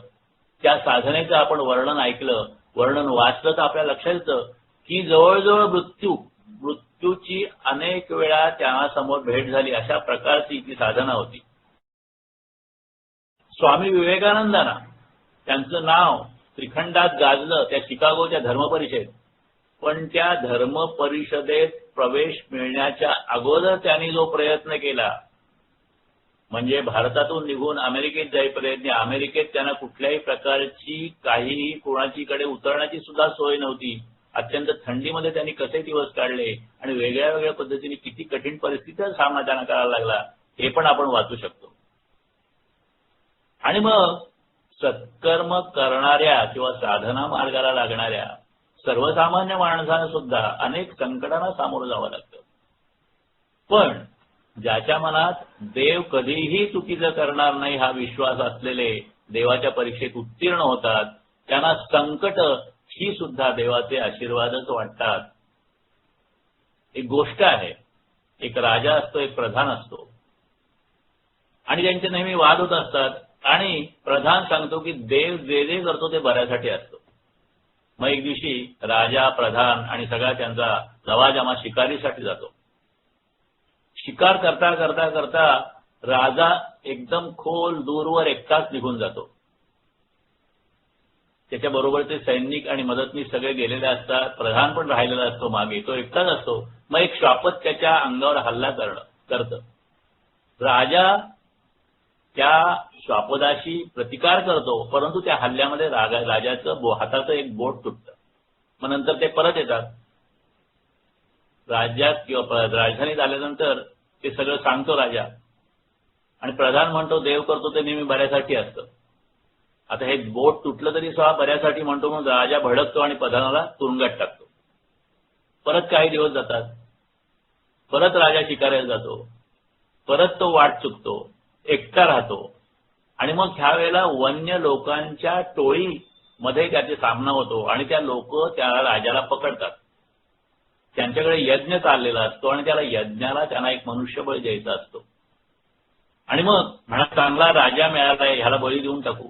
त्या साधनेचं आपण वर्णन ऐकलं, वर्णन वाचलं, तर आपल्या लक्षात येतं की जवळजवळ मृत्यूची अनेक वेळा त्यांना समोर भेट झाली, अशा प्रकारची ती साधना होती. स्वामी विवेकानंदांना त्यांचं नाव त्रिखंडात गाजलं त्या शिकागोच्या धर्मपरिषदेत, पण त्या धर्मपरिषदेत प्रवेश मिळण्याच्या अगोदर त्यांनी जो प्रयत्न केला, म्हणजे भारतातून निघून अमेरिकेत जाईपर्यंत अमेरिकेत त्यांना कुठल्याही प्रकारची काहीही कोणाचीकडे उतरण्याची सुद्धा सोय नव्हती. अत्यंत थंडीमध्ये त्यांनी कसे दिवस काढले आणि वेगळ्या वेगळ्या पद्धतीने किती कठीण परिस्थितीचा सामना त्यांना करायला लागला, हे पण आपण वाचू शकतो. आणि मग सत्कर्म करणाऱ्या किंवा साधना मार्गाला लागणाऱ्या सर्वसामान्य माणसांना सुद्धा अनेक संकटांना सामोरं जावं लागतं. पण ज्याच्या मनात देव कधीही चुकीचं करणार नाही हा विश्वास असलेले देवाच्या परीक्षेत उत्तीर्ण होतात, त्यांना संकट ही सुद्धा देवाचे आशीर्वादच वाटतात. एक गोष्ट आहे, एक राजा असतो, एक प्रधान असतो आणि त्यांचे नेहमी वाद होत असतात आणि प्रधान सांगतो की देव जे जे करतो ते बऱ्यासाठी असतो. मग एक दिवशी राजा, प्रधान आणि सगळा त्यांचा लवाजमा शिकारीसाठी जातो. शिकार करता करता करता राजा एकदम खोल दूरवर एकटाच निघून जातो. त्याच्याबरोबरचे सैनिक आणि मदतनीस सगळे गेलेले असतात, प्रधान पण राहिलेला असतो मागे, तो एकटाच असतो. मग एक श्वापद त्याच्या अंगावर हल्ला करतं. राजा त्या श्वापदाशी प्रतिकार करतो, परंतु त्या हल्ल्यामध्ये राजाचं हाताचं एक बोट तुटतं. मग नंतर ते परत येतात. राज्यात किंवा राजधानीत आल्यानंतर ते सगळं सांगतो राजा, आणि प्रधान म्हणतो देव करतो ते नेहमी बऱ्यासाठी असतं. आता हे बोट तुटलं तरी सुद्धा बऱ्यासाठी म्हणतो म्हणून राजा भडकतो आणि प्रधानाला तुरुंगात टाकतो. परत काही दिवस जातात, परत राजा शिकारायला जातो, परत तो वाट चुकतो, एकटा राहतो आणि मग ह्या वेळेला वन्य लोकांच्या टोळीमध्ये त्याचे सामना होतो आणि त्या लोक त्या राजाला पकडतात. त्यांच्याकडे यज्ञ चाललेला असतो आणि त्याला यज्ञाला त्यांना एक मनुष्यबळ द्यायचा असतो आणि मग म्हणा चांगला राजा मिळालाय, ह्याला बळी देऊन टाकू.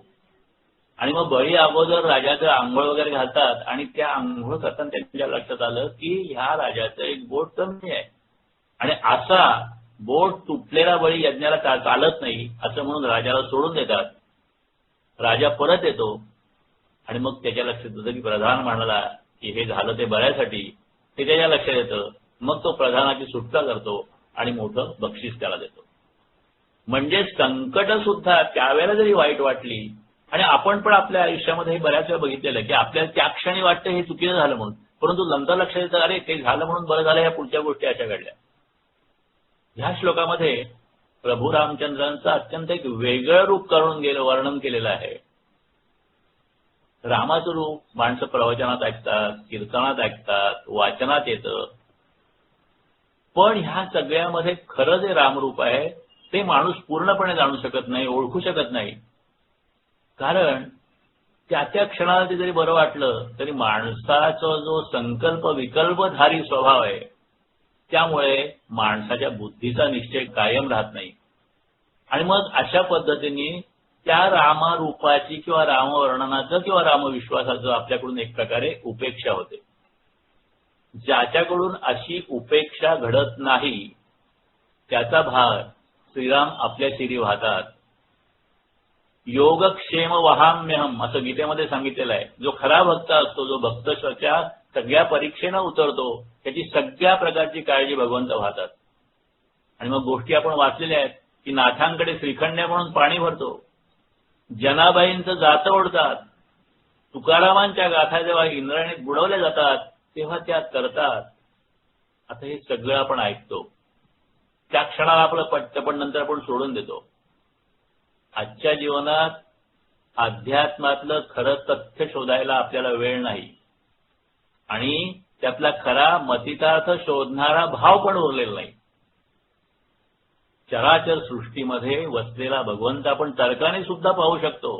आणि मग बळी अगोदर राजाचं आंघोळ वगैरे घालतात आणि त्या आंघोळ करताना त्यांच्या लक्षात आलं की ह्या राजाचं एक बोट कमी आहे आणि असा बोट तुटलेला बळी यज्ञाला चालत नाही असं म्हणून राजाला सोडून देतात. राजा परत येतो आणि मग त्याच्या लक्षात येतं की प्रधान म्हणाला की हे झालं ते बऱ्यासाठी, ते त्याच्या लक्षात येतं. मग तो प्रधानाची सुटका करतो आणि मोठं बक्षीस त्याला देतो. म्हणजे संकट सुद्धा त्यावेळेला जरी वाईट वाटली, आणि आपण पण आपल्या आयुष्यामध्ये हे बऱ्याच वेळा बघितलेलं की आपल्याला त्या क्षणी वाटतं हे चुकीचं झालं म्हणून, परंतु नंतर लक्षात येतं अरे ते झालं म्हणून बरं झालं, ह्या पुढच्या गोष्टी अशा घडल्या. ह्या श्लोकामध्ये प्रभू रामचंद्रांचं अत्यंत एक वेगळं रूप करून वर्णन केलेलं आहे. रामाचं रूप माणसं प्रवचनात ऐकतात, कीर्तनात ऐकतात, वाचनात येतं, पण ह्या सगळ्यामध्ये खरं जे रामरूप आहे ते माणूस पूर्णपणे जाणू शकत नाही, ओळखू शकत नाही. कारण त्या क्षणाला ते जरी बरं वाटलं तरी माणसाचा जो संकल्प विकल्पधारी स्वभाव आहे त्यामुळे माणसाच्या बुद्धीचा निश्चय कायम राहत नाही. आणि मग अशा पद्धतीने त्या रामरूपाची किंवा रामवर्णनाचं किंवा रामविश्वासाचं आपल्याकडून एक प्रकारे उपेक्षा होते. ज्याच्याकडून अशी उपेक्षा घडत नाही त्याचा भार श्रीराम आपल्या शिरी वाहतात. योगक्षेम वहाम्यहम असं गीतेमध्ये सांगितलेलं आहे. जो खरा भक्त असतो, जो भक्त स्वतः सगळ्या परीक्षेनं उतरतो, त्याची सगळ्या प्रकारची काळजी भगवंत वाहतात. आणि मग गोष्टी आपण वाचलेल्या आहेत की नाथांकडे श्रीखंड म्हणून पाणी भरतो, जनाबाईंचं जातं ओढतात, तुकारामांच्या गाथा जेव्हा इंद्रायणीत बुडवल्या जातात तेव्हा त्या करतात. आता हे सगळं आपण ऐकतो, त्या क्षणाला आपलं पटतं, पण नंतर आपण सोडून देतो. आजच्या जीवनात अध्यात्मातलं खरं तथ्य शोधायला आपल्याला वेळ नाही आणि त्यातला खरा मतितार्थ शोधणारा भाव पण उरलेला नाही. चराचर सृष्टीमध्ये वसलेला भगवंत आपण तर्काने सुद्धा पाहू शकतो.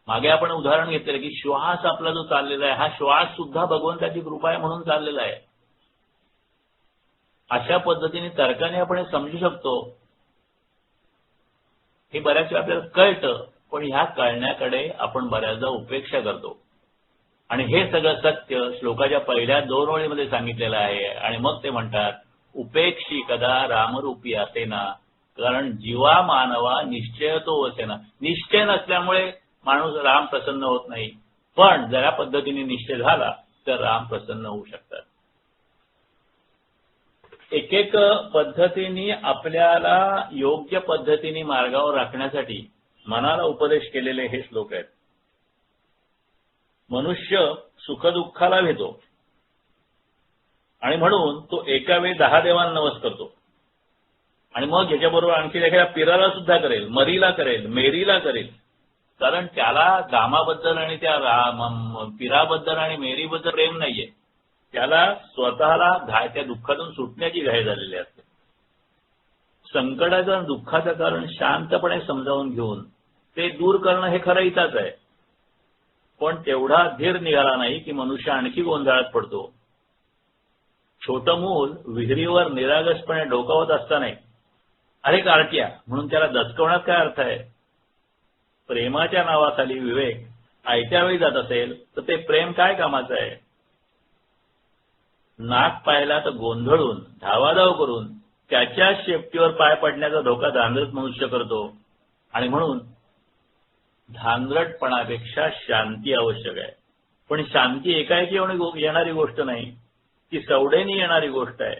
मागे आपण उदाहरण घेतलेलं की श्वास आपला जो चाललेला आहे हा श्वास सुद्धा भगवंताची कृपा आहे म्हणून चाललेला आहे. अशा पद्धतीने तर्काने आपण हे समजू शकतो हे बऱ्याच वेळा आपल्याला कळतं, पण ह्या कळण्याकडे आपण बऱ्याचदा उपेक्षा करतो. आणि हे सगळं सत्य श्लोकाच्या पहिल्या 2 ओळीमध्ये सांगितलेलं आहे. आणि मग ते म्हणतात, उपेक्षी कदा रामरूपी असेना, कारण जीवा मानवा निश्चय तो असेना. निश्चय नसल्यामुळे माणूस राम प्रसन्न होत नाही, पण जर या पद्धतीने निश्चय झाला तर राम प्रसन्न होऊ शकतात. एक एक पद्धतीने आपल्याला योग्य पद्धतीने मार्गावर राखण्यासाठी मनाला उपदेश केलेले हे श्लोक आहेत. मनुष्य सुखदुःखाला भेटतो आणि म्हणून तो एका वेळी 10 देवांना नवस करतो आणि मग याच्याबरोबर आणखी एखाद्या पिराला सुद्धा करेल, मरीला करेल, मेरीला करेल. कारण त्याला रामाबद्दल आणि त्या पिराबद्दल आणि मेरीबद्दल प्रेम नाहीये. त्याला स्वतःला त्या दुःखातून सुटण्याची घाई झालेली असते. संकटाचं दुःखाचं कारण शांतपणे समजावून घेऊन ते दूर करणं हे खरं हिताच आहे. पण तेवढा धीर निघाला नाही की मनुष्य आणखी गोंधळात पडतो. छोटं मूल विहिरीवर निरागसपणे डोकावत असताना अरे कार्ट्या म्हणून त्याला दचकवण्यात काय अर्थ आहे? प्रेमाच्या नावाखाली विवेक आयत्या वेळी जात असेल तर ते प्रेम काय कामाचं आहे? नाक पाहिला तर गोंधळून धावाधाव करून त्याच्या शेपटीवर पाय पडण्याचा धोका धांदळत मनुष्य करतो. आणि म्हणून धांदळटपणापेक्षा शांती आवश्यक आहे. पण शांती एकाएकी येणारी गोष्ट नाही, ती सवडेने येणारी गोष्ट आहे.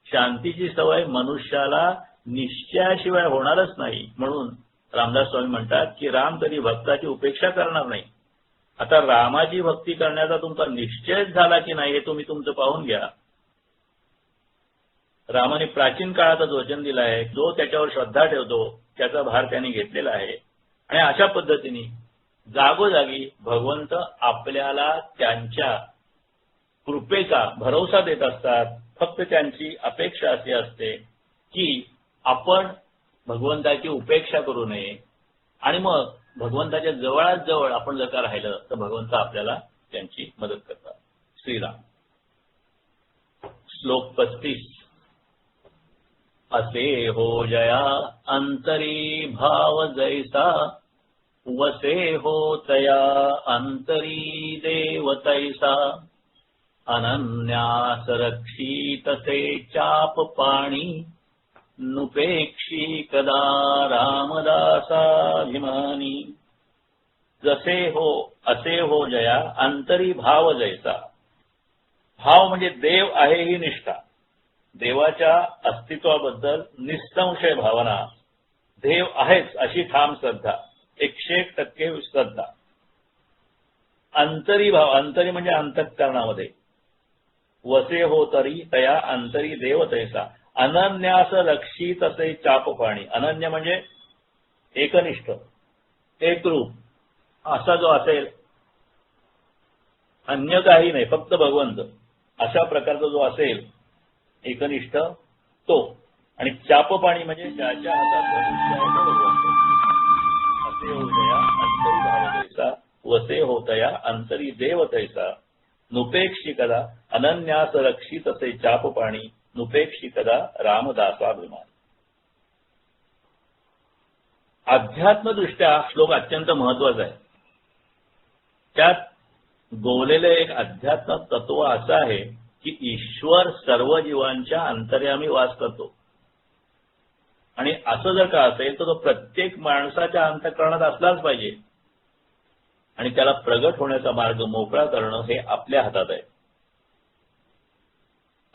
शांतीची सवय मनुष्याला निश्चयाशिवाय होणारच नाही. म्हणून रामदास स्वामी म्हणतात की राम कधी भक्ताची उपेक्षा करणार नाही. आता रामाची भक्ती करण्याचा तुमचा निश्चयच झाला की नाही हे तुम्ही तुमचं पाहून घ्या. रामाने प्राचीन काळातच वचन दिलं आहे, जो त्याच्यावर श्रद्धा ठेवतो त्याचा भार त्याने घेतलेला आहे. आणि अशा पद्धतीने जागोजागी भगवंत आपल्याला त्यांच्या कृपेचा भरोसा देत असतात. फक्त त्यांची अपेक्षा अशी असते की आपण भगवंताची उपेक्षा करू नये. आणि मग भगवंताच्या जवळात जवळ आपण जर का राहिलं तर भगवंत आपल्याला त्यांची मदत करतात. श्रीराम. श्लोक 35. असे हो जया अंतरी भाव जैसा, वसे हो तया अंतरी देव तैसा, अनन्यास रक्षी तसे चाप पाणी, नुपेक्षी कदा रामदासाभिमानी. जसे हो असे हो जया अंतरी भाव जैसा. भाव म्हणजे देव आहे ही निष्ठा, देवाच्या अस्तित्वाबद्दल निसंशय भावना, देव आहेच अशी ठाम श्रद्धा, 101% श्रद्धा. अंतरी भाव, अंतरी म्हणजे अंतःकरणामध्ये. वसे हो तरी तया अंतरी देव तैसा, अनन्यास रक्षी तसे चाप पाणी. अनन्य म्हणजे एकनिष्ठ, एकरूप असा जो असेल, अन्य काही नाही, फक्त भगवंत अशा प्रकारचा जो असेल एकनिष्ठ तो. आणि चाप पाणी म्हणजे ज्याच्या हातात धनुष्य आहे तो भगवंत. असे हो तया अंतरी भाव तैसा, वसे हो तया अंतरी देव तैसा, नुपेक्षी कदा अनन्यास रक्षी तसे चाप पाणी, नुपेक्षी कदा रामदासाभिमान. अध्यात्मदृष्ट्या श्लोक अत्यंत महत्वाचा आहे. त्यात गोवलेले एक अध्यात्म तत्व असं आहे की ईश्वर सर्व जीवांच्या अंतर्यामी वास करतो. आणि असं जर का असेल तर तो प्रत्येक माणसाच्या अंतःकरणात असलाच पाहिजे. आणि त्याला प्रगट होण्याचा मार्ग मोकळा करणं हे आपल्या हातात आहे.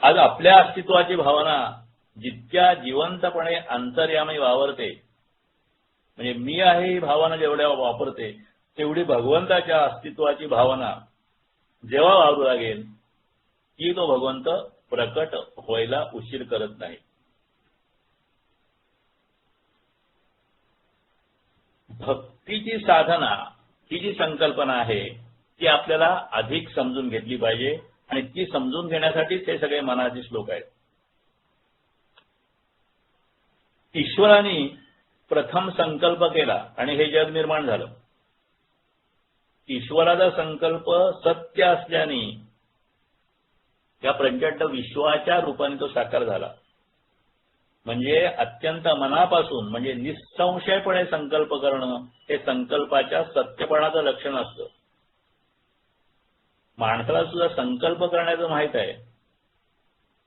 आज आपल्या अस्तित्वाची भावना जितक्या जिवंतपणे अंतर्यामी वावरते, म्हणजे मी आहे ही भावना जेवढ्या वापरते, तेवढी भगवंताच्या अस्तित्वाची भावना जेव्हा वावरू लागेल की तो भगवंत प्रकट व्हायला उशीर करत नाही. भक्तीची साधना ही जी संकल्पना आहे ती आपल्याला अधिक समजून घेतली पाहिजे. आणि ती समजून घेण्यासाठीच हे सगळे मनाचे श्लोक आहेत. ईश्वराने प्रथम संकल्प केला आणि हे जग निर्माण झालं. ईश्वराचा संकल्प सत्य असल्याने या प्रचंड विश्वाच्या रूपाने तो साकार झाला. म्हणजे अत्यंत मनापासून म्हणजे निसंशयपणे संकल्प करणं हे संकल्पाच्या सत्यपणाचं लक्षण असतं. माणसाला सुद्धा संकल्प करण्याचं माहित आहे,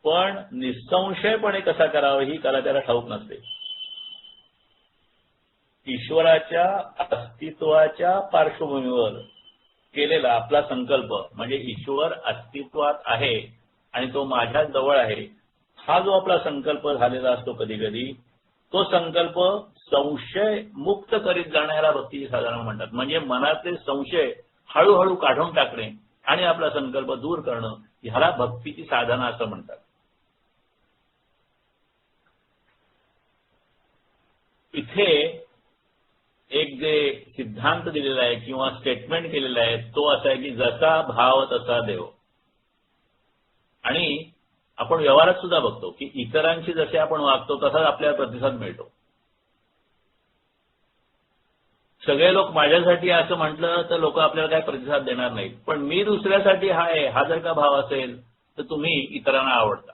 पण निसंशयपणे कसा करावा ही कला त्याला ठाऊक नसते. ईश्वराच्या अस्तित्वाच्या पार्श्वभूमीवर केलेला आपला संकल्प म्हणजे ईश्वर अस्तित्वात आहे आणि तो माझ्या जवळ आहे, हा जो आपला संकल्प झालेला असतो कधी कधी, तो संकल्प संशय मुक्त करीत जाण्याला भक्तीची साधना म्हणतात. म्हणजे मनातले संशय हळूहळू काढून टाकणे आणि आपला संकल्प दूर करणं ह्याला भक्तीची साधना असं म्हणतात. इथे एक जे सिद्धांत दिलेला आहे किंवा स्टेटमेंट केलेला आहे तो असा आहे की जसा भाव तसा देव. आणि आपण व्यवहारात सुद्धा बघतो की इतरांशी जसे आपण वागतो तसाच आपल्याला प्रतिसाद मिळतो. सगळे लोक माझ्यासाठी असं म्हटलं तर लोक आपल्याला काय प्रतिसाद देणार नाहीत, पण मी दुसऱ्यासाठी आहे हा जर का भाव असेल तर तुम्ही इतरांना आवडता.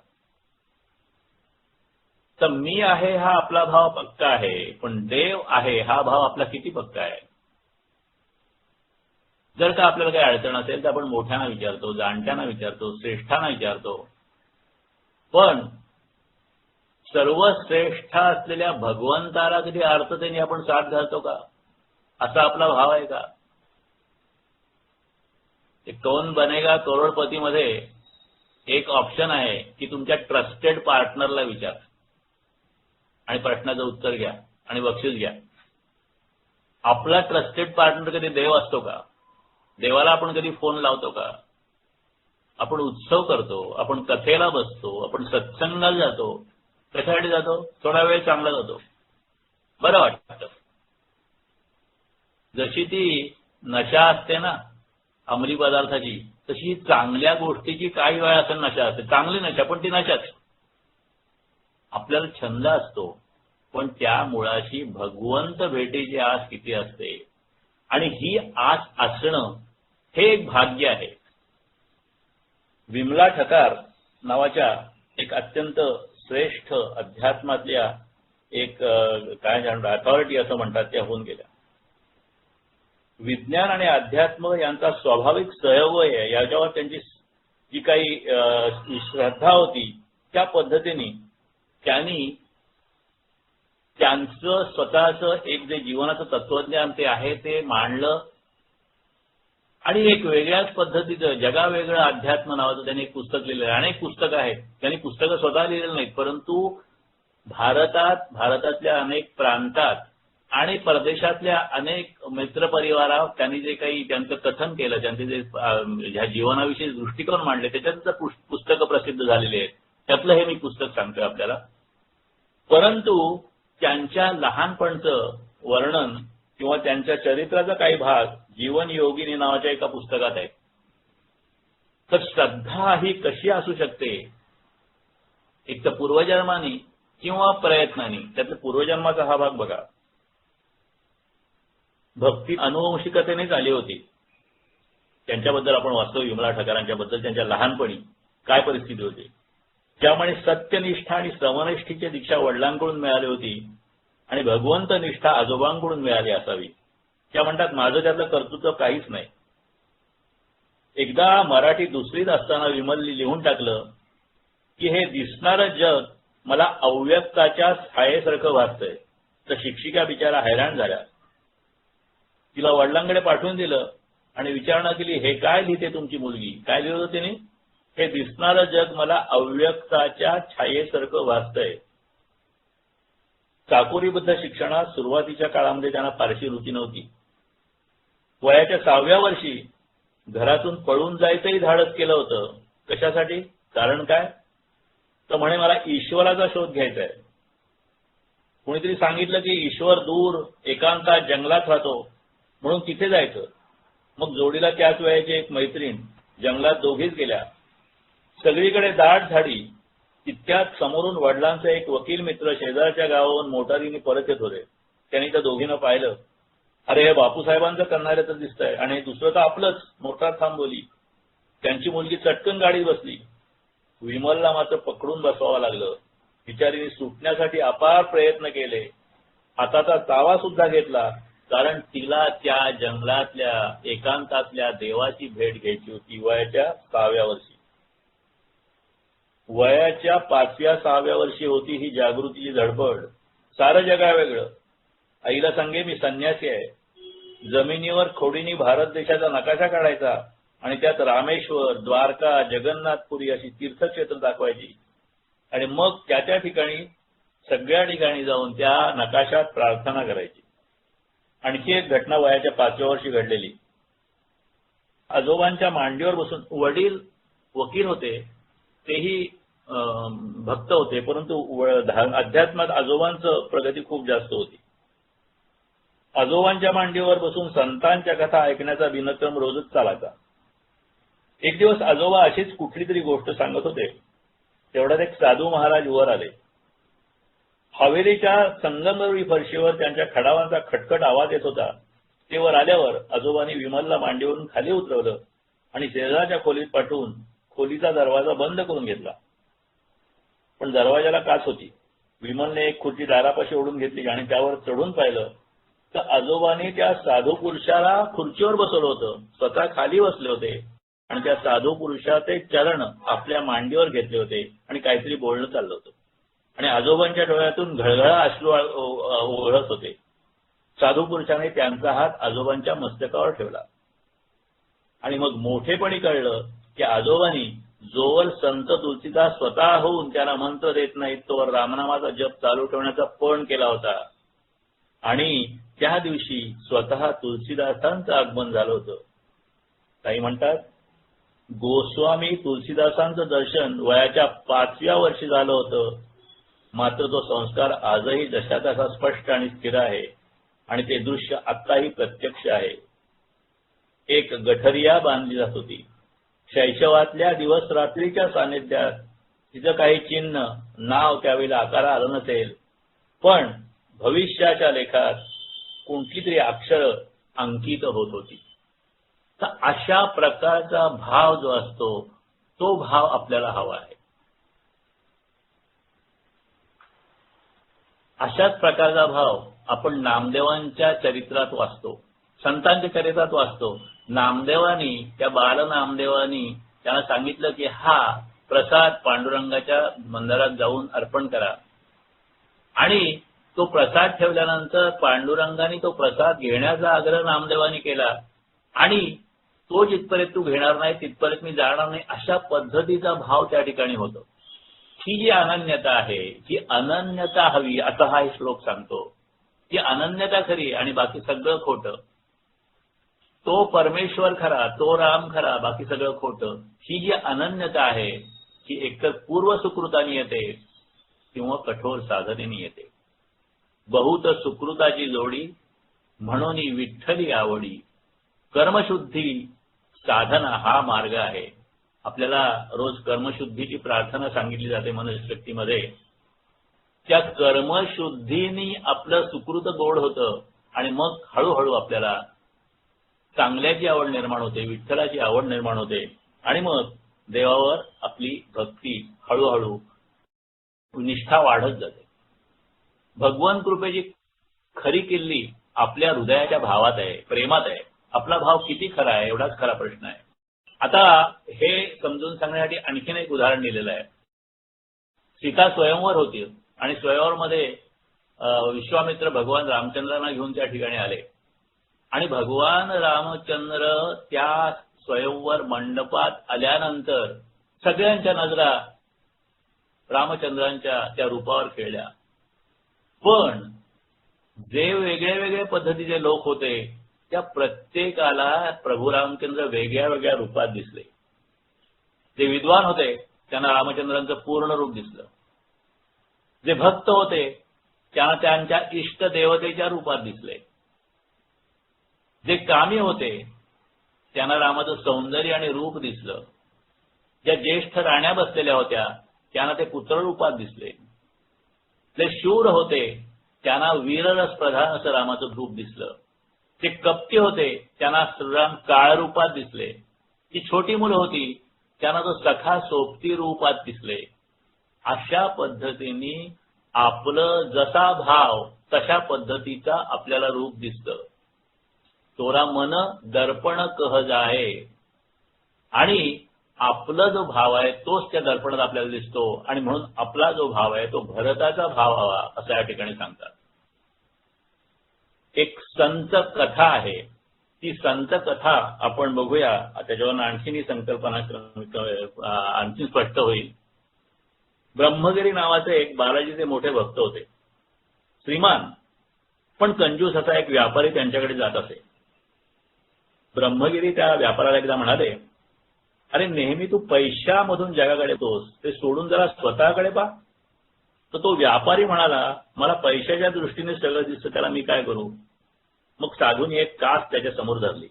तर मी आहे हा आपला भाव पक्का आहे, पण देव आहे हा भाव आपला किती पक्का आहे. जर का आपल्याला काही अडचण असेल तर आपण मोठ्यांना विचारतो, जाणत्यांना विचारतो, श्रेष्ठांना विचारतो, पण सर्वश्रेष्ठ असलेल्या भगवंताला कधी अर्थतेने आपण साथ घालतो का? असा आपला भाव आहे का? कौन बनेगा करोडपती मध्ये एक ऑप्शन आहे की तुमच्या ट्रस्टेड पार्टनरला विचार आणि प्रश्नाचं उत्तर घ्या आणि बक्षीस घ्या. आपला ट्रस्टेड पार्टनर कधी देव असतो का? देवाला आपण कधी फोन लावतो का? आपण उत्सव करतो, आपण कथेला बसतो, आपण सत्संगाला जातो. कशासाठी जातो? थोडा वेळ चांगला जातो, बरं वाटतं. जशी ती नशा असते ना अंमली पदार्थाची, तशी चांगल्या गोष्टीची काही वेळा असेल नशा असते. चांगली नशा पण ती नशाच. आपल्याला छंद असतो, पण त्या मुळाशी भगवंत भेटीची आस किती असते. आणि ही आस असणं हे एक भाग्य आहे. विमला ठकार नावाच्या एक अत्यंत श्रेष्ठ अध्यात्मातल्या एक काय म्हणतात अथॉरिटी असं म्हणतात, त्या होऊन गेल्या. विज्ञान आणि अध्यात्म यांचा स्वाभाविक सहयोग आहे याच्यावर त्यांची जी काही श्रद्धा होती त्या पद्धतीने त्यांनी त्यांचं स्वतःचं एक जे जीवनाचं तत्वज्ञान ते आहे ते मांडलं आणि एक वेगळ्याच पद्धतीचं जगावेगळं अध्यात्म नावाचं त्यांनी एक पुस्तक लिहिलं. अनेक पुस्तकं आहेत, त्यांनी पुस्तकं स्वतः लिहिलेली नाहीत, परंतु भारतातल्या अनेक प्रांतात आणि परदेशातल्या अनेक मित्रपरिवारात त्यांनी जे काही त्यांचं कथन केलं, त्यांचे जे ह्या जीवनाविषयी दृष्टिकोन मांडले, त्याच्यात पुस्तकं प्रसिद्ध झालेली आहेत. त्यातलं हे मी पुस्तक सांगतोय आपल्याला. परंतु त्यांच्या लहानपणचं वर्णन किंवा त्यांच्या चरित्राचा काही भाग जीवन योगिनी नावाच्या एका पुस्तकात आहे. तर श्रद्धा ही कशी असू शकते? एक तर पूर्वजन्मानी किंवा प्रयत्नांनी. त्यातल्या पूर्वजन्माचा हा भाग बघा. भक्ती अनुवंशिकतेनेच आली होती. त्यांच्याबद्दल आपण वाचतो विमला ठकारांच्याबद्दल, त्यांच्या लहानपणी काय परिस्थिती होती. त्यामुळे सत्यनिष्ठा आणि श्रमनिष्ठेची दीक्षा वडिलांकडून मिळाली होती आणि भगवंत निष्ठा आजोबांकडून मिळाली असावी. त्या म्हणतात माझं त्यातलं कर्तृत्व काहीच नाही. एकदा मराठी दुसरीत असताना विमलनी लिहून टाकलं की हे दिसणारं जग मला अव्यक्ताच्या छायेसारखं भासतंय. तर शिक्षिका बिचारा हैराण झाल्या. तिला वडिलांकडे पाठवून दिलं आणि विचारणा केली, हे काय लिहिते तुमची मुलगी? काय लिहिलं होतं तिने? हे दिसणारं जग मला अव्यक्ताच्या छायेसारखं भासतंय. चाकोरीबद्ध शिक्षणात सुरुवातीच्या काळामध्ये त्यांना फारशी रुची नव्हती. वयाच्या 6व्या वर्षी घरातून पळून जायचंही धाडस केलं होतं. कशासाठी? कारण काय? तर म्हणे मला ईश्वराचा शोध घ्यायचा आहे. कोणीतरी सांगितलं की ईश्वर दूर एकांतात जंगलात राहतो म्हणून तिथे जायचं. मग जोडीला त्याच वयाची एक मैत्रीण जंगलात दोघीच गेल्या. सगळीकडे दाट झाडी. तितक्यात समोरून वडिलांचा एक वकील मित्र शेजारच्या गावावरून मोटारीने परत येत होते. त्यांनी त्या दोघींना पाहिलं. अरे हे बापूसाहेबांचं करणारे तर दिसतंय आणि दुसरं तर आपलंच. मोटार थांबवली. त्यांची मुलगी चटकन गाडीत बसली. विमलला मात्र पकडून बसवावं लागलं. बिचारीने सुटण्यासाठी अपार प्रयत्न केले, हाताचा तावा सुद्धा घेतला, कारण तिला त्या जंगलातल्या एकांतातल्या देवाची भेट घ्यायची होती वयाच्या 6व्या वर्षी. वयाच्या 5व्या 6व्या वर्षी होती ही जागृतीची धडपड. सारं जगा वेगळं. आईला सांगे मी संन्यासी आहे. जमिनीवर खोडीनी भारत देशाचा नकाशा काढायचा आणि त्यात रामेश्वर, द्वारका, जगन्नाथपुरी अशी तीर्थक्षेत्र दाखवायची आणि मग त्या ठिकाणी सगळ्या ठिकाणी जाऊन त्या नकाशात प्रार्थना करायची. आणखी एक घटना वयाच्या 5व्या वर्षी घडलेली. आजोबांच्या मांडीवर बसून, वडील वकील होते, तेही भक्त होते, परंतु अध्यात्मात आजोबांचं प्रगती खूप जास्त होती. आजोबांच्या मांडीवर बसून संतांच्या कथा ऐकण्याचा दिनक्रम रोजच चालायचा. एक दिवस आजोबा अशीच कुठली तरी गोष्ट सांगत होते, तेवढ्यात एक साधू महाराज वर आले. हवेलीच्या संगमरवरी फरशीवर त्यांच्या खडावांचा खटखट आवाज येत होता. ते वर आल्यावर आजोबांनी विमलला मांडीवरून खाली उतरवलं आणि शेजारच्या खोलीत पाठवून खोलीचा दरवाजा बंद करून घेतला. पण दरवाजाला काच होती. विमलने एक खुर्ची दारापाशी ओढून घेतली आणि त्यावर चढून पाहिलं तर आजोबांनी त्या साधू पुरुषाला खुर्चीवर बसवलं होतं, स्वतः खाली बसले होते आणि त्या साधू पुरुषाचे चरण आपल्या मांडीवर घेतले होते आणि काहीतरी बोलणं चाललं होतं आणि आजोबांच्या डोळ्यातून घळघळा अश्रू ओघळत होते. साधू पुरुषाने त्यांचा हात आजोबांच्या मस्तकावर ठेवला आणि मग मोठेपणी कळलं की आजोबांनी जोवर संत तुलसीदास स्वतः होऊन त्यांना मंत्र देत नाहीत तोवर रामनामाचा जप चालू ठेवण्याचा पण केला होता आणि त्या दिवशी स्वतः तुलसीदासांचं आगमन झालं होतं. काही म्हणतात, गोस्वामी तुलसीदासांचं दर्शन वयाच्या 5व्या वर्षी झालं होतं, मात्र तो संस्कार आजही जशा तसा स्पष्ट आणि स्थिर आहे आणि ते दृश्य आत्ताही प्रत्यक्ष आहे. एक गठरिया बांधली जात होती. शैशवातल्या दिवस रात्रीच्या सानिध्यात तिचं काही चिन्ह, नाव त्यावेळेला आकारा आलं नसेल, पण भविष्याच्या लेखात कोणती तरी अक्षर अंकित होत होती. तर अशा प्रकारचा भाव जो असतो तो भाव आपल्याला हवा आहे. अशाच प्रकारचा भाव आपण नामदेवांच्या चरित्रात वाचतो, संतांच्या चरित्रात वाचतो. नामदेवानी, त्या बाल नामदेवानी त्यांना सांगितलं की हा प्रसाद पांडुरंगाच्या मंदिरात जाऊन अर्पण करा आणि तो प्रसाद ठेवल्यानंतर पांडुरंगाने तो प्रसाद घेण्याचा आग्रह नामदेवानी केला आणि तो जिथपर्यंत तू घेणार नाही तिथपर्यंत मी जाणार नाही, अशा पद्धतीचा भाव त्या ठिकाणी होतो. ही जी अनन्यता आहे, ही अनन्यता हवी असा हा श्लोक सांगतो. ही अनन्यता खरी आणि बाकी सगळं खोटं. तो परमेश्वर खरा, तो राम खरा, बाकी सगळं खोटं. ही जी अनन्यता आहे ही एकतर पूर्व सुकृताने येते किंवा कठोर साधनेने येते. बहुत सुकृताची जोडी म्हणून विठ्ठली आवडी, कर्मशुद्धी साधना हा मार्ग आहे. आपल्याला रोज कर्मशुद्धीची प्रार्थना सांगितली जाते मनुष्यशक्तीमध्ये. त्या कर्मशुद्धीने आपलं सुकृत गोड होतं आणि मग हळूहळू आपल्याला चांगल्याची आवड निर्माण होते, विठ्ठलाची आवड निर्माण होते आणि मग देवावर आपली भक्ती हळूहळू निष्ठा वाढत जाते. भगवान कृपेची खरी किल्ली आपल्या हृदयाच्या भावात आहे, प्रेमात आहे. आपला भाव किती खरा आहे एवढाच खरा प्रश्न आहे. आता हे समजून सांगण्यासाठी आणखीन एक उदाहरण दिलेलं आहे. सीता स्वयंवर होती आणि स्वयंवरमध्ये विश्वामित्र भगवान रामचंद्रांना घेऊन त्या ठिकाणी आले आणि भगवान रामचंद्र त्या स्वयंवर मंडपात आल्यानंतर सगळ्यांच्या नजरा रामचंद्रांच्या त्या रूपावर खेळल्या. पण जे वेगळ्या वेगळ्या पद्धतीचे लोक होते त्या प्रत्येकाला प्रभू रामचंद्र वेगळ्या वेगळ्या रूपात दिसले. जे विद्वान होते त्यांना रामचंद्रांचं पूर्ण रूप दिसलं. जे भक्त होते त्यांना त्यांच्या इष्ट देवतेच्या रूपात दिसले. जे कामी होते त्यांना रामाचं सौंदर्य आणि रूप दिसलं. ज्या ज्येष्ठ राण्या बसलेल्या होत्या त्यांना ते पुत्र रूपात दिसले. जे शूर होते त्यांना वीररस प्रधान असं रामाचं रूप दिसलं. जे कपटी होते त्यांना श्रीराम काळ रूपात दिसले. जी छोटी मुलं होती त्यांना तो सखा सोबती रूपात दिसले. अशा पद्धतीने आपलं जसा भाव तशा पद्धतीचा आपल्याला रूप दिसतं. तोरा मन दर्पण कह जाय, आणि आपला जो भाव आहे तोच त्या दर्पणात आपल्याला दिसतो, आणि म्हणून आपला जो भाव आहे तो भरताचा भाव हवा असं या ठिकाणी सांगतात. एक संत कथा आहे, ती संत कथा आपण बघूया. त्याच्यावर आणखीन ही संकल्पना आणखी स्पष्ट होईल. ब्रह्मगिरी नावाचे एक बालाजीचे मोठे भक्त होते. श्रीमान पण कंजूस असा एक व्यापारी त्यांच्याकडे जात असे. ब्रह्मगिरी त्या व्यापाऱ्याला एकदा म्हणाले, अरे नेहमी तू पैशामधून जगाकडे येतोस, ते सोडून जरा स्वतःकडे पहा. तर तो व्यापारी म्हणाला, मला पैशाच्या दृष्टीने सगळं दिसतं, त्याला मी काय करू. मग साधूंनी एक काच त्याच्या समोर धरली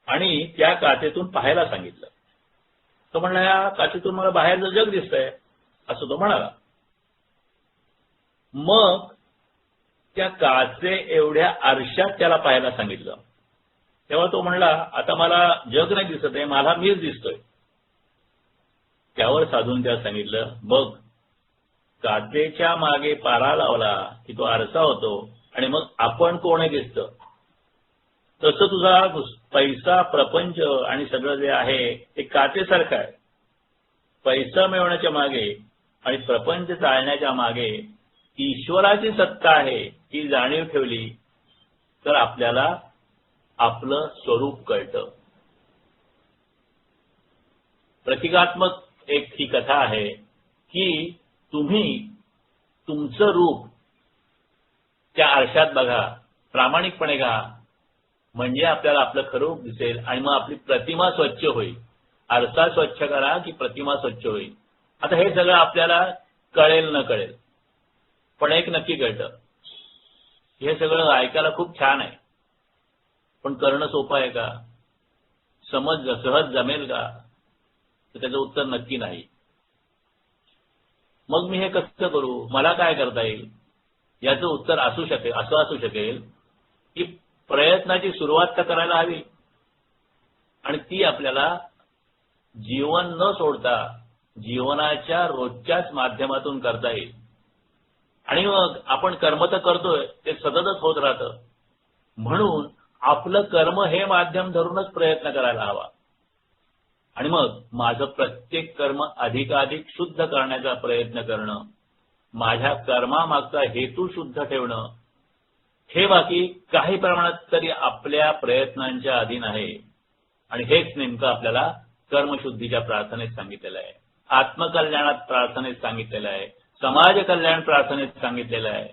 आणि त्या काचेतून पाहायला सांगितलं. तो म्हणला, या काचेतून मला बाहेरचं जग दिसतंय असं तो म्हणाला. मग त्या काचे एवढ्या आरशात त्याला पाहायला सांगितलं. तेव्हा तो म्हणला, आता मला जग नाही दिसत आहे, मला मीच दिसतोय. त्यावर साधून त्याला सांगितलं, बघ काचेच्या मागे पारा लावला की तो आरसा होतो, आणि मग आपण कोण दिसतं. तसं तुझा पैसा, प्रपंच आणि सगळं जे आहे ते काचेसारखं आहे. पैसा मिळवण्याच्या मागे आणि प्रपंच चालण्याच्या मागे ईश्वराची सत्ता आहे ही जाणीव ठेवली तर आपल्याला आपलं स्वरूप कळतं. प्रतिकात्मक एक ही कथा आहे की तुम्ही तुमचं रूप त्या आरशात बघा, प्रामाणिकपणे घ्या, म्हणजे आपल्याला आपलं खरं रूप दिसेल आणि मग आपली प्रतिमा स्वच्छ होईल. आरसा स्वच्छ करा की प्रतिमा स्वच्छ होईल. आता हे सगळं आपल्याला कळेल न कळेल, पण एक नक्की कळतं, हे सगळं ऐकायला खूप छान आहे, पण करणं सोपं आहे का, सहज जमेल का, तर त्याचं उत्तर नक्की नाही. मग मी हे कसं करू, मला काय करता येईल, याचं उत्तर असं असू शकेल की प्रयत्नाची सुरुवात तर करायला हवी, आणि ती आपल्याला जीवन न सोडता जीवनाच्या रोजच्याच माध्यमातून करता येईल. आणि मग आपण कर्म तर करतोय ते सततच होत राहतं, म्हणून आपलं कर्म हे माध्यम धरूनच प्रयत्न करायला हवा. आणि मग माझं प्रत्येक कर्म अधिकाधिक शुद्ध करण्याचा प्रयत्न करणं, माझ्या कर्मामागचा हेतू शुद्ध ठेवणं, हे बाकी काही प्रमाणात तरी आपल्या प्रयत्नांच्या अधीन आहे. आणि हेच नेमकं आपल्याला कर्मशुद्धीच्या प्रार्थनेत सांगितलेलं आहे, आत्मकल्याणात प्रार्थनेत सांगितलेलं आहे, समाज कल्याण प्रार्थनेत सांगितलेलं आहे.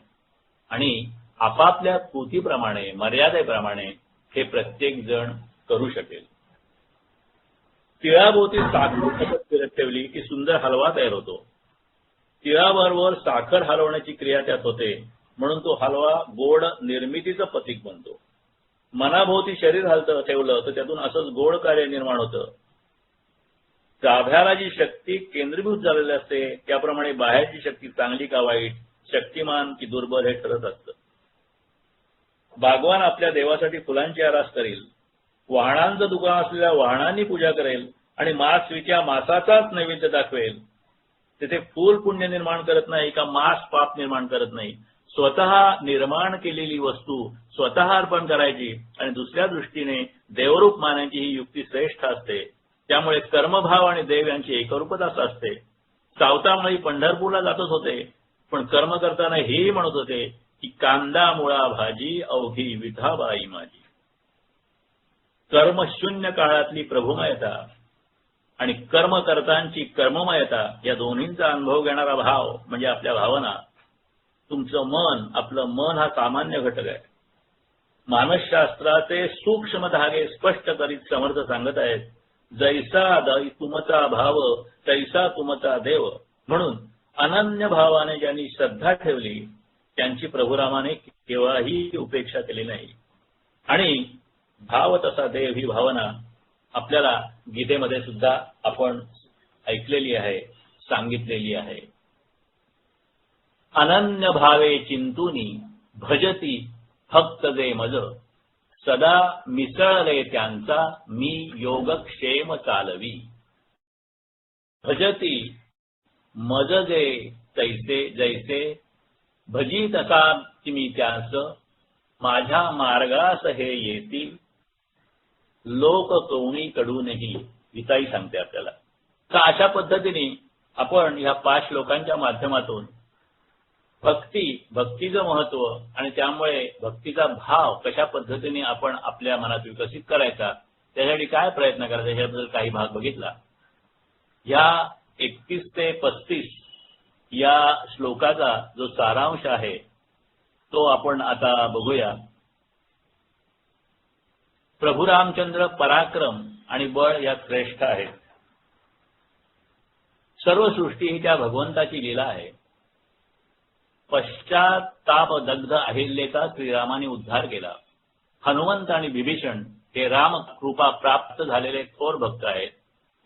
आणि आपापल्या कृतीप्रमाणे, मर्यादेप्रमाणे हे प्रत्येक जण करू शकेल. तिळाभोवती साखर फिरत ठेवली की सुंदर हलवा तयार होतो. तिळाबरोबर साखर हलवण्याची क्रिया त्यात होते, म्हणून तो हलवा गोड निर्मितीचं प्रतीक बनतो. मनाभोवती शरीर हलतं ठेवलं तर त्यातून असंच गोड कार्य निर्माण होतं. गाभ्याला जी शक्ती केंद्रीभूत झालेली असते त्याप्रमाणे बाहेरची शक्ती चांगली का वाईट, शक्तिमान की दुर्बल हे ठरत असतं. बागवान आपल्या देवासाठी फुलांची आरास करेल, वाहनांचं दुकान असलेल्या वाहनांनी पूजा करेल आणि मांस विक्या मांसाचाच नैवेद्य दाखवेल. तिथे फूल पुण्य निर्माण करत नाही का मांस पाप निर्माण करत नाही. स्वतः निर्माण केलेली वस्तू स्वतः अर्पण करायची आणि दुसऱ्या दृष्टीने देवरूप मानायची ही युक्ती श्रेष्ठ असते. त्यामुळे कर्मभाव आणि देव यांची एकरूपता असते. सावतामाळी पंढरपूरला जातच होते, पण कर्म करताना हेही म्हणत होते की कांदा मुळा भाजी अवघी विठाबाई माझी. कर्मशून्य काळातली प्रभुमयता आणि कर्मकर्तांची कर्ममयता या दोन्हींचा अनुभव घेणारा भाव म्हणजे आपल्या भावना. तुमचं मन, आपलं मन हा सामान्य घटक आहे. मानसशास्त्राचे सूक्ष्म धागे स्पष्ट करीत समर्थ सांगत आहेत, जैसा तुमचा भाव तैसा तुमचा देव. म्हणून अनन्य भावाने ज्यांनी श्रद्धा ठेवली त्यांची प्रभुरामाने केव्हाही उपेक्षा केली नाही. आणि भाव तसा देव ही भावना आपल्याला गीतेमध्ये सुद्धा आपण ऐकलेली आहे, सांगितलेली आहे. अनन्य भावे चिंतुनी भजती भक्त जे मज, सदा मिसळले त्यांचा मी योगक्षेम चालवी. भजती मज जे तैसे जैसे भजी तसा मी त्यास माझ्या मार्गास हे येती लोक कोणी कडूनही गीताई सांगते आपल्याला. तर अशा पद्धतीने आपण ह्या 5 श्लोकांच्या माध्यमातून भक्तीचं महत्व आणि त्यामुळे भक्तीचा भाव कशा पद्धतीने आपण आपल्या मनात विकसित करायचा, त्यासाठी काय प्रयत्न करायचा याबद्दल काही भाग बघितला. या 31 ते 35 या श्लोकाचा जो सारांश आहे तो आपण आता बघूया. प्रभू रामचंद्र पराक्रम आणि बळ या श्रेष्ठ आहेत. सर्व सृष्टी ही त्या भगवंताची लीला आहे. पश्चातापदग्ध अहिल्याचा श्रीरामाने उद्धार केला. हनुमंत आणि विभीषण हे राम कृपा प्राप्त झालेले थोर भक्त आहेत.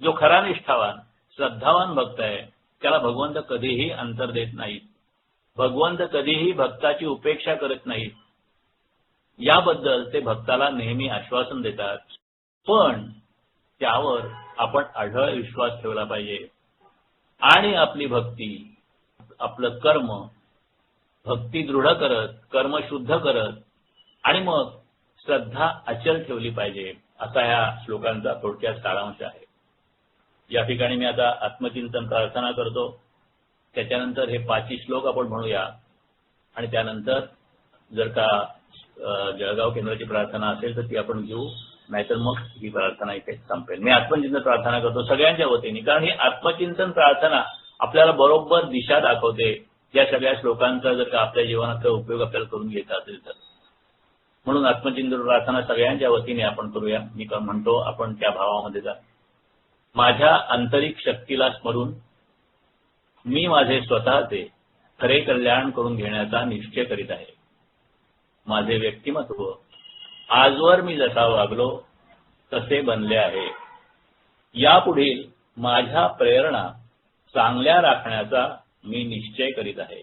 जो खरा निष्ठावान श्रद्धावान भक्त आहे त्याला भगवंत कधीही अंतर देत नाहीत. भगवंत कधीही भक्ताची उपेक्षा करत नाहीत. याबद्दल ते भक्ताला नेहमी आश्वासन देतात. पण त्यावर आपण अढळ विश्वास ठेवला पाहिजे आणि आपली भक्ती, आपलं कर्म, भक्ती दृढ करत, कर्म शुद्ध करत आणि मग श्रद्धा अचल ठेवली पाहिजे, असा या श्लोकांचा थोडक्यात सारांश आहे. या ठिकाणी मी आता आत्मचिंतन प्रार्थना करतो. त्याच्यानंतर हे 5 श्लोक आपण म्हणूया आणि त्यानंतर जर का जळगाव केंद्राची प्रार्थना असेल तर ती आपण घेऊ, नाहीतर मग ही प्रार्थना इथे संपेल. मी आत्मचिंतन प्रार्थना करतो सगळ्यांच्या वतीने, कारण ही आत्मचिंतन प्रार्थना आपल्याला बरोबर दिशा दाखवते. या सगळ्या श्लोकांचा जर का आपल्या जीवनाचा उपयोग आपल्याला करून घ्यायचा असेल तर. म्हणून आत्मचिंतन प्रार्थना सगळ्यांच्या वतीने आपण करूया. मी म्हणतो आपण त्या भावामध्ये जा. माझ्या आंतरिक शक्तीला स्मरून मी माझे स्वतःचे खरे कल्याण करून घेण्याचा निश्चय करीत आहे. माझे व्यक्तिमत्व आजवर मी जसा वागलो तसे बनले आहे. यापुढील माझ्या प्रेरणा चांगल्या राखण्याचा मी निश्चय करीत आहे.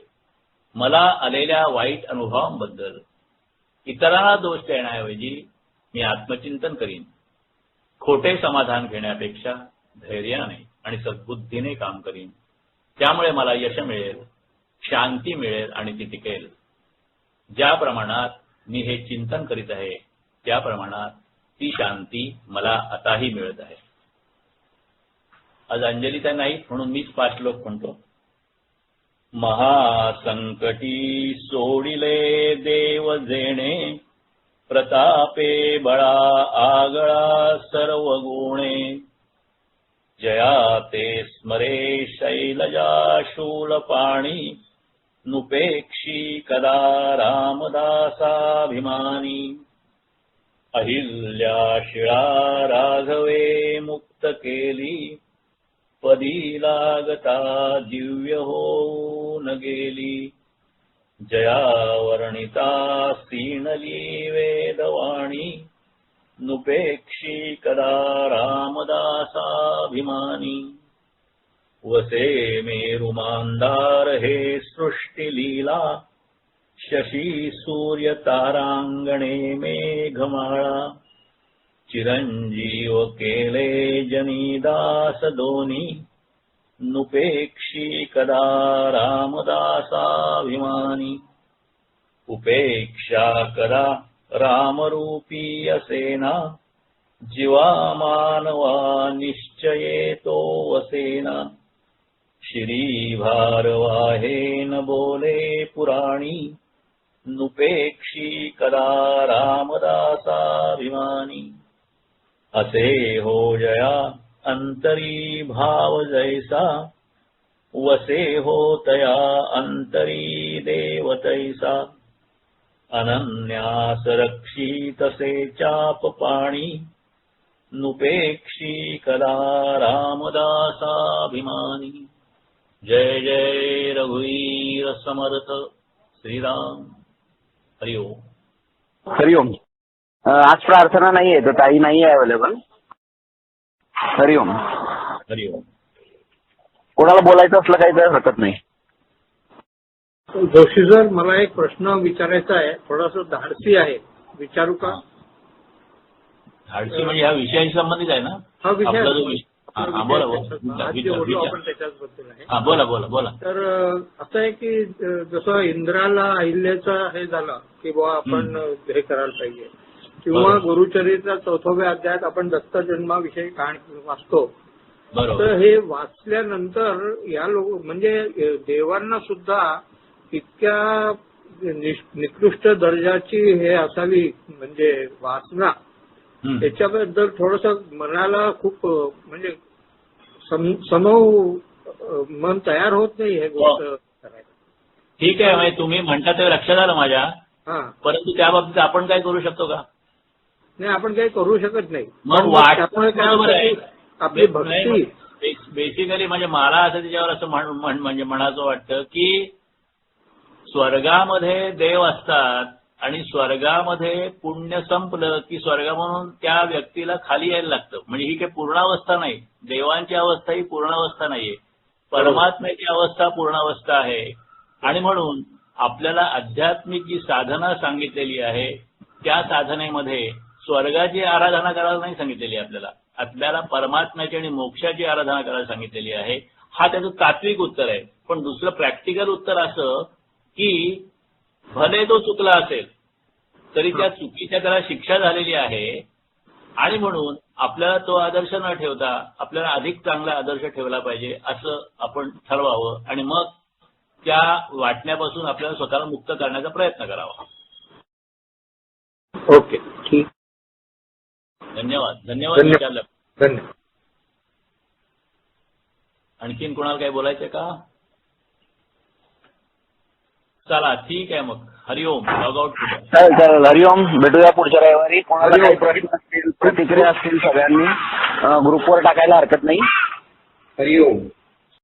मला आलेल्या वाईट अनुभवांबद्दल इतरांना दोष देण्याऐवजी मी आत्मचिंतन करीन. खोटे समाधान घेण्यापेक्षा धैर्याने आणि सद्बुद्धीने काम करीन. त्यामुळे मला यश मिळेल, शांती मिळेल आणि ती टिकेल. ज्या प्रमाणात मी हे चिंतन करीत आहे त्या प्रमाणात ती शांती मला आताही मिळत आहे. आज अंजली त्या नाहीत म्हणून मीच 5 श्लोक म्हणतो. महासंकटी सोडिले देव जेणे प्रतापे बळा आगळा सर्व गुणे जया ते स्मरे शैलजा शूलपाणी नुपेक्षी कदा रामदासाभिमानी अहिल्या शिळा राघवे मुक्त केली पदी लागता दिव्य होऊन गेली जया वर्णिता सीणली वेदवाणी नुपेक्षी कदा रामदासाभिमानी वसे मेरुमांदार हे सृष्टिलीला शशी सूर्य तारांगणे मेघमाळा चिरंजीव केले जनीदास दोनी नुपेक्षी कदा रामदासाभिमानी उपेक्षा कदा रामरूपी असेना जीवा मानवा निश्चयेतो वसेना श्री भारवाहेन बोले पुराणी नुपेक्षी कदा रामदासाभिमानी असे हो जया अंतरी भाव जैसा वसे हो तया अंतरी देव तैसा अनन्यास रक्षी तसे चाप पाणी नुपेक्षी कदा रामदासाभिमानी जय जय रघुवीर समर्थ श्रीराम. हरिओम. हरिओम. आज प्रार्थना नाहीये तर ताई नाहीये अवेलेबल. हरिओम. हरिओम. कोणाला बोलायचं असलं काही तर हरकत नाही. जोशी सर, मला एक प्रश्न विचारायचा आहे. थोडासा धाडसी आहे, विचारू का? धाडसी म्हणजे ह्या विषयाशी संबंधित आहे ना? हा विषय आपला जो आपला हा, बोला, विषय बोला. त्याच्यात- आज जे विचार, बोललो विचार. आपण त्याच्याच बद्दल आहे. हा, बोला बोला बोला. तर असं आहे की जसं इंद्राला अहिल्याचा हे झालं की बुवा आपण हे करायला पाहिजे, किंवा बरोबर. गुरुचरित्र 4व्या अध्यायात आपण दत्त जन्माविषयी कहाणी वाचतो. बरोबर. तर हे वाचल्यानंतर या लोक म्हणजे देवांना सुद्धा इतक्या निकृष्ट दर्जाची हे असावी म्हणजे वासना, हम्म. त्याच्याबद्दल थोडस मनाला खूप म्हणजे समव मन तयार होत नाही हे गोष्ट करायला. ठीक आहे, म्हणजे तुम्ही म्हणता ते लक्षात आलं माझ्या, हा, परंतु त्या बाबतीत आपण काय करू शकतो का? नाही आपण काही करू शकत नाही. मग पण वाट त्यामुळे काय बरोबर होतं आहे. की आपली भक्ती बेसिकली म्हणजे मला असं त्याच्यावर असं म्हणजे म्हणायचं वाटतं की स्वर्गामध्ये देव असतात आणि स्वर्गामध्ये पुण्य संपलं की स्वर्गामधून त्या व्यक्तीला खाली यायला लागतं. म्हणजे ही काही पूर्णावस्था नाही. देवांची अवस्था ही पूर्णावस्था नाहीये, परमात्म्याची अवस्था पूर्णावस्था आहे. आणि म्हणून आपल्याला आध्यात्मिक जी साधना सांगितलेली आहे त्या साधनेमध्ये स्वर्गाची आराधना करायला नाही सांगितलेली आपल्याला. आपल्याला परमात्म्याची आणि मोक्षाची आराधना करायला सांगितलेली आहे. हा त्याचं तात्विक उत्तर आहे. पण दुसरं प्रॅक्टिकल उत्तर असं की भले तो चुकला असेल तरी त्या चुकीच्या त्याला शिक्षा झालेली आहे. आणि म्हणून आपल्याला तो आदर्श न ठेवता आपल्याला अधिक चांगला आदर्श ठेवला पाहिजे असं आपण ठरवावं आणि मग त्या वाटण्यापासून आपल्याला स्वतःला मुक्त करण्याचा प्रयत्न करावा. ओके, ठीक, धन्यवाद. धन्यवाद विचारलं. धन्यवाद. आणखीन कोणाला काही बोलायचं का? चला ठीक आहे मग. हरिओम. Log out. चालेल चालेल. हरिओम. भेटूया पुढच्या रविवारी. कोणाला काही प्रश्न असतील प्रतिक्रिया असतील सगळ्यांनी ग्रुपवर टाकायला हरकत नाही. हरिओम.